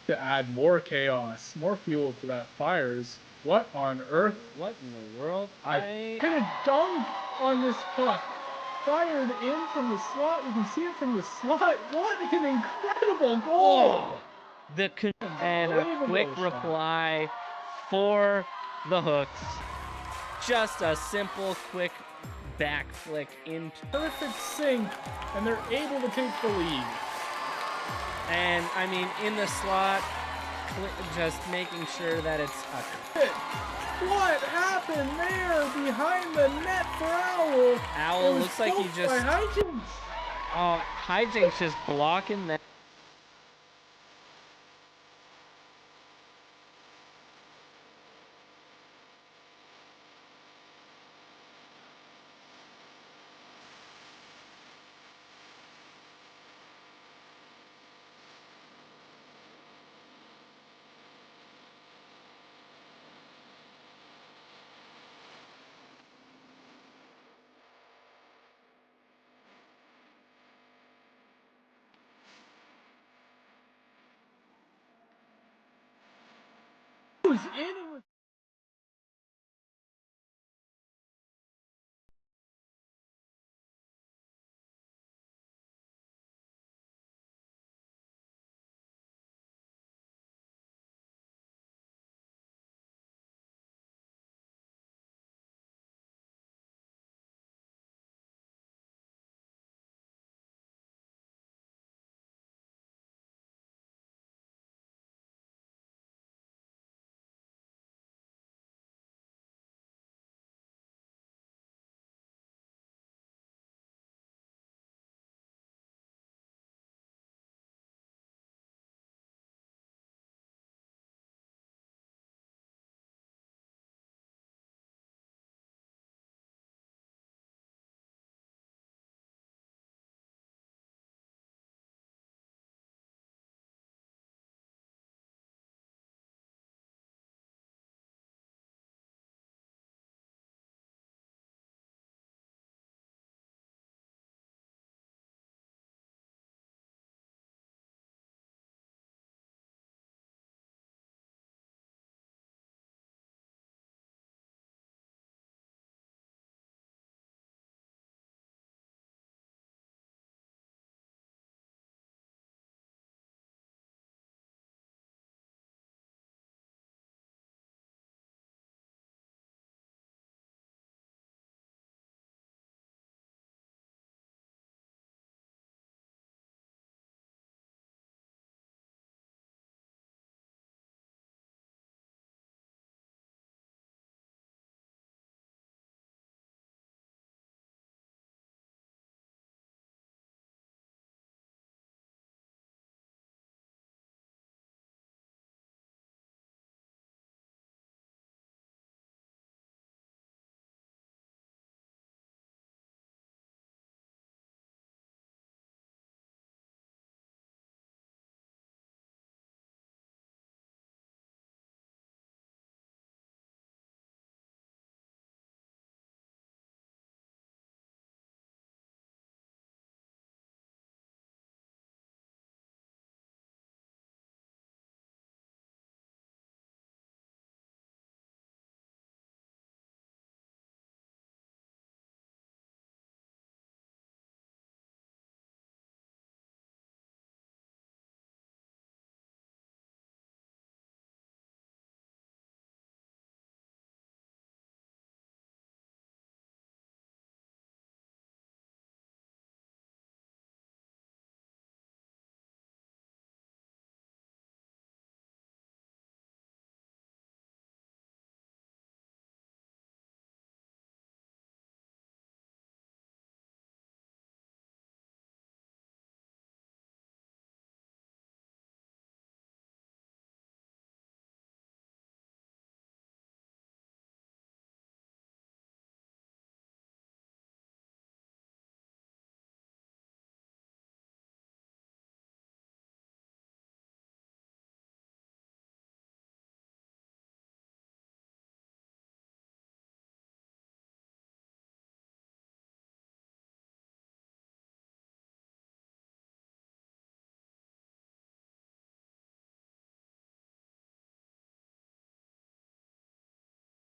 to add more chaos, more fuel to that fires. What on earth?
What in the world?
I hit a dunk on this puck. Fired in from the slot. You can see it from the slot. What an incredible goal!
And a quick reply for the hooks. Just a simple, quick back flick into.
Perfect sync, and they're able to take the lead.
And I mean, in the slot, just making sure that it's a.
What happened there behind the net for Owl?
Owl looks like he just. Oh, Hijinks just blocking that.
Who's in with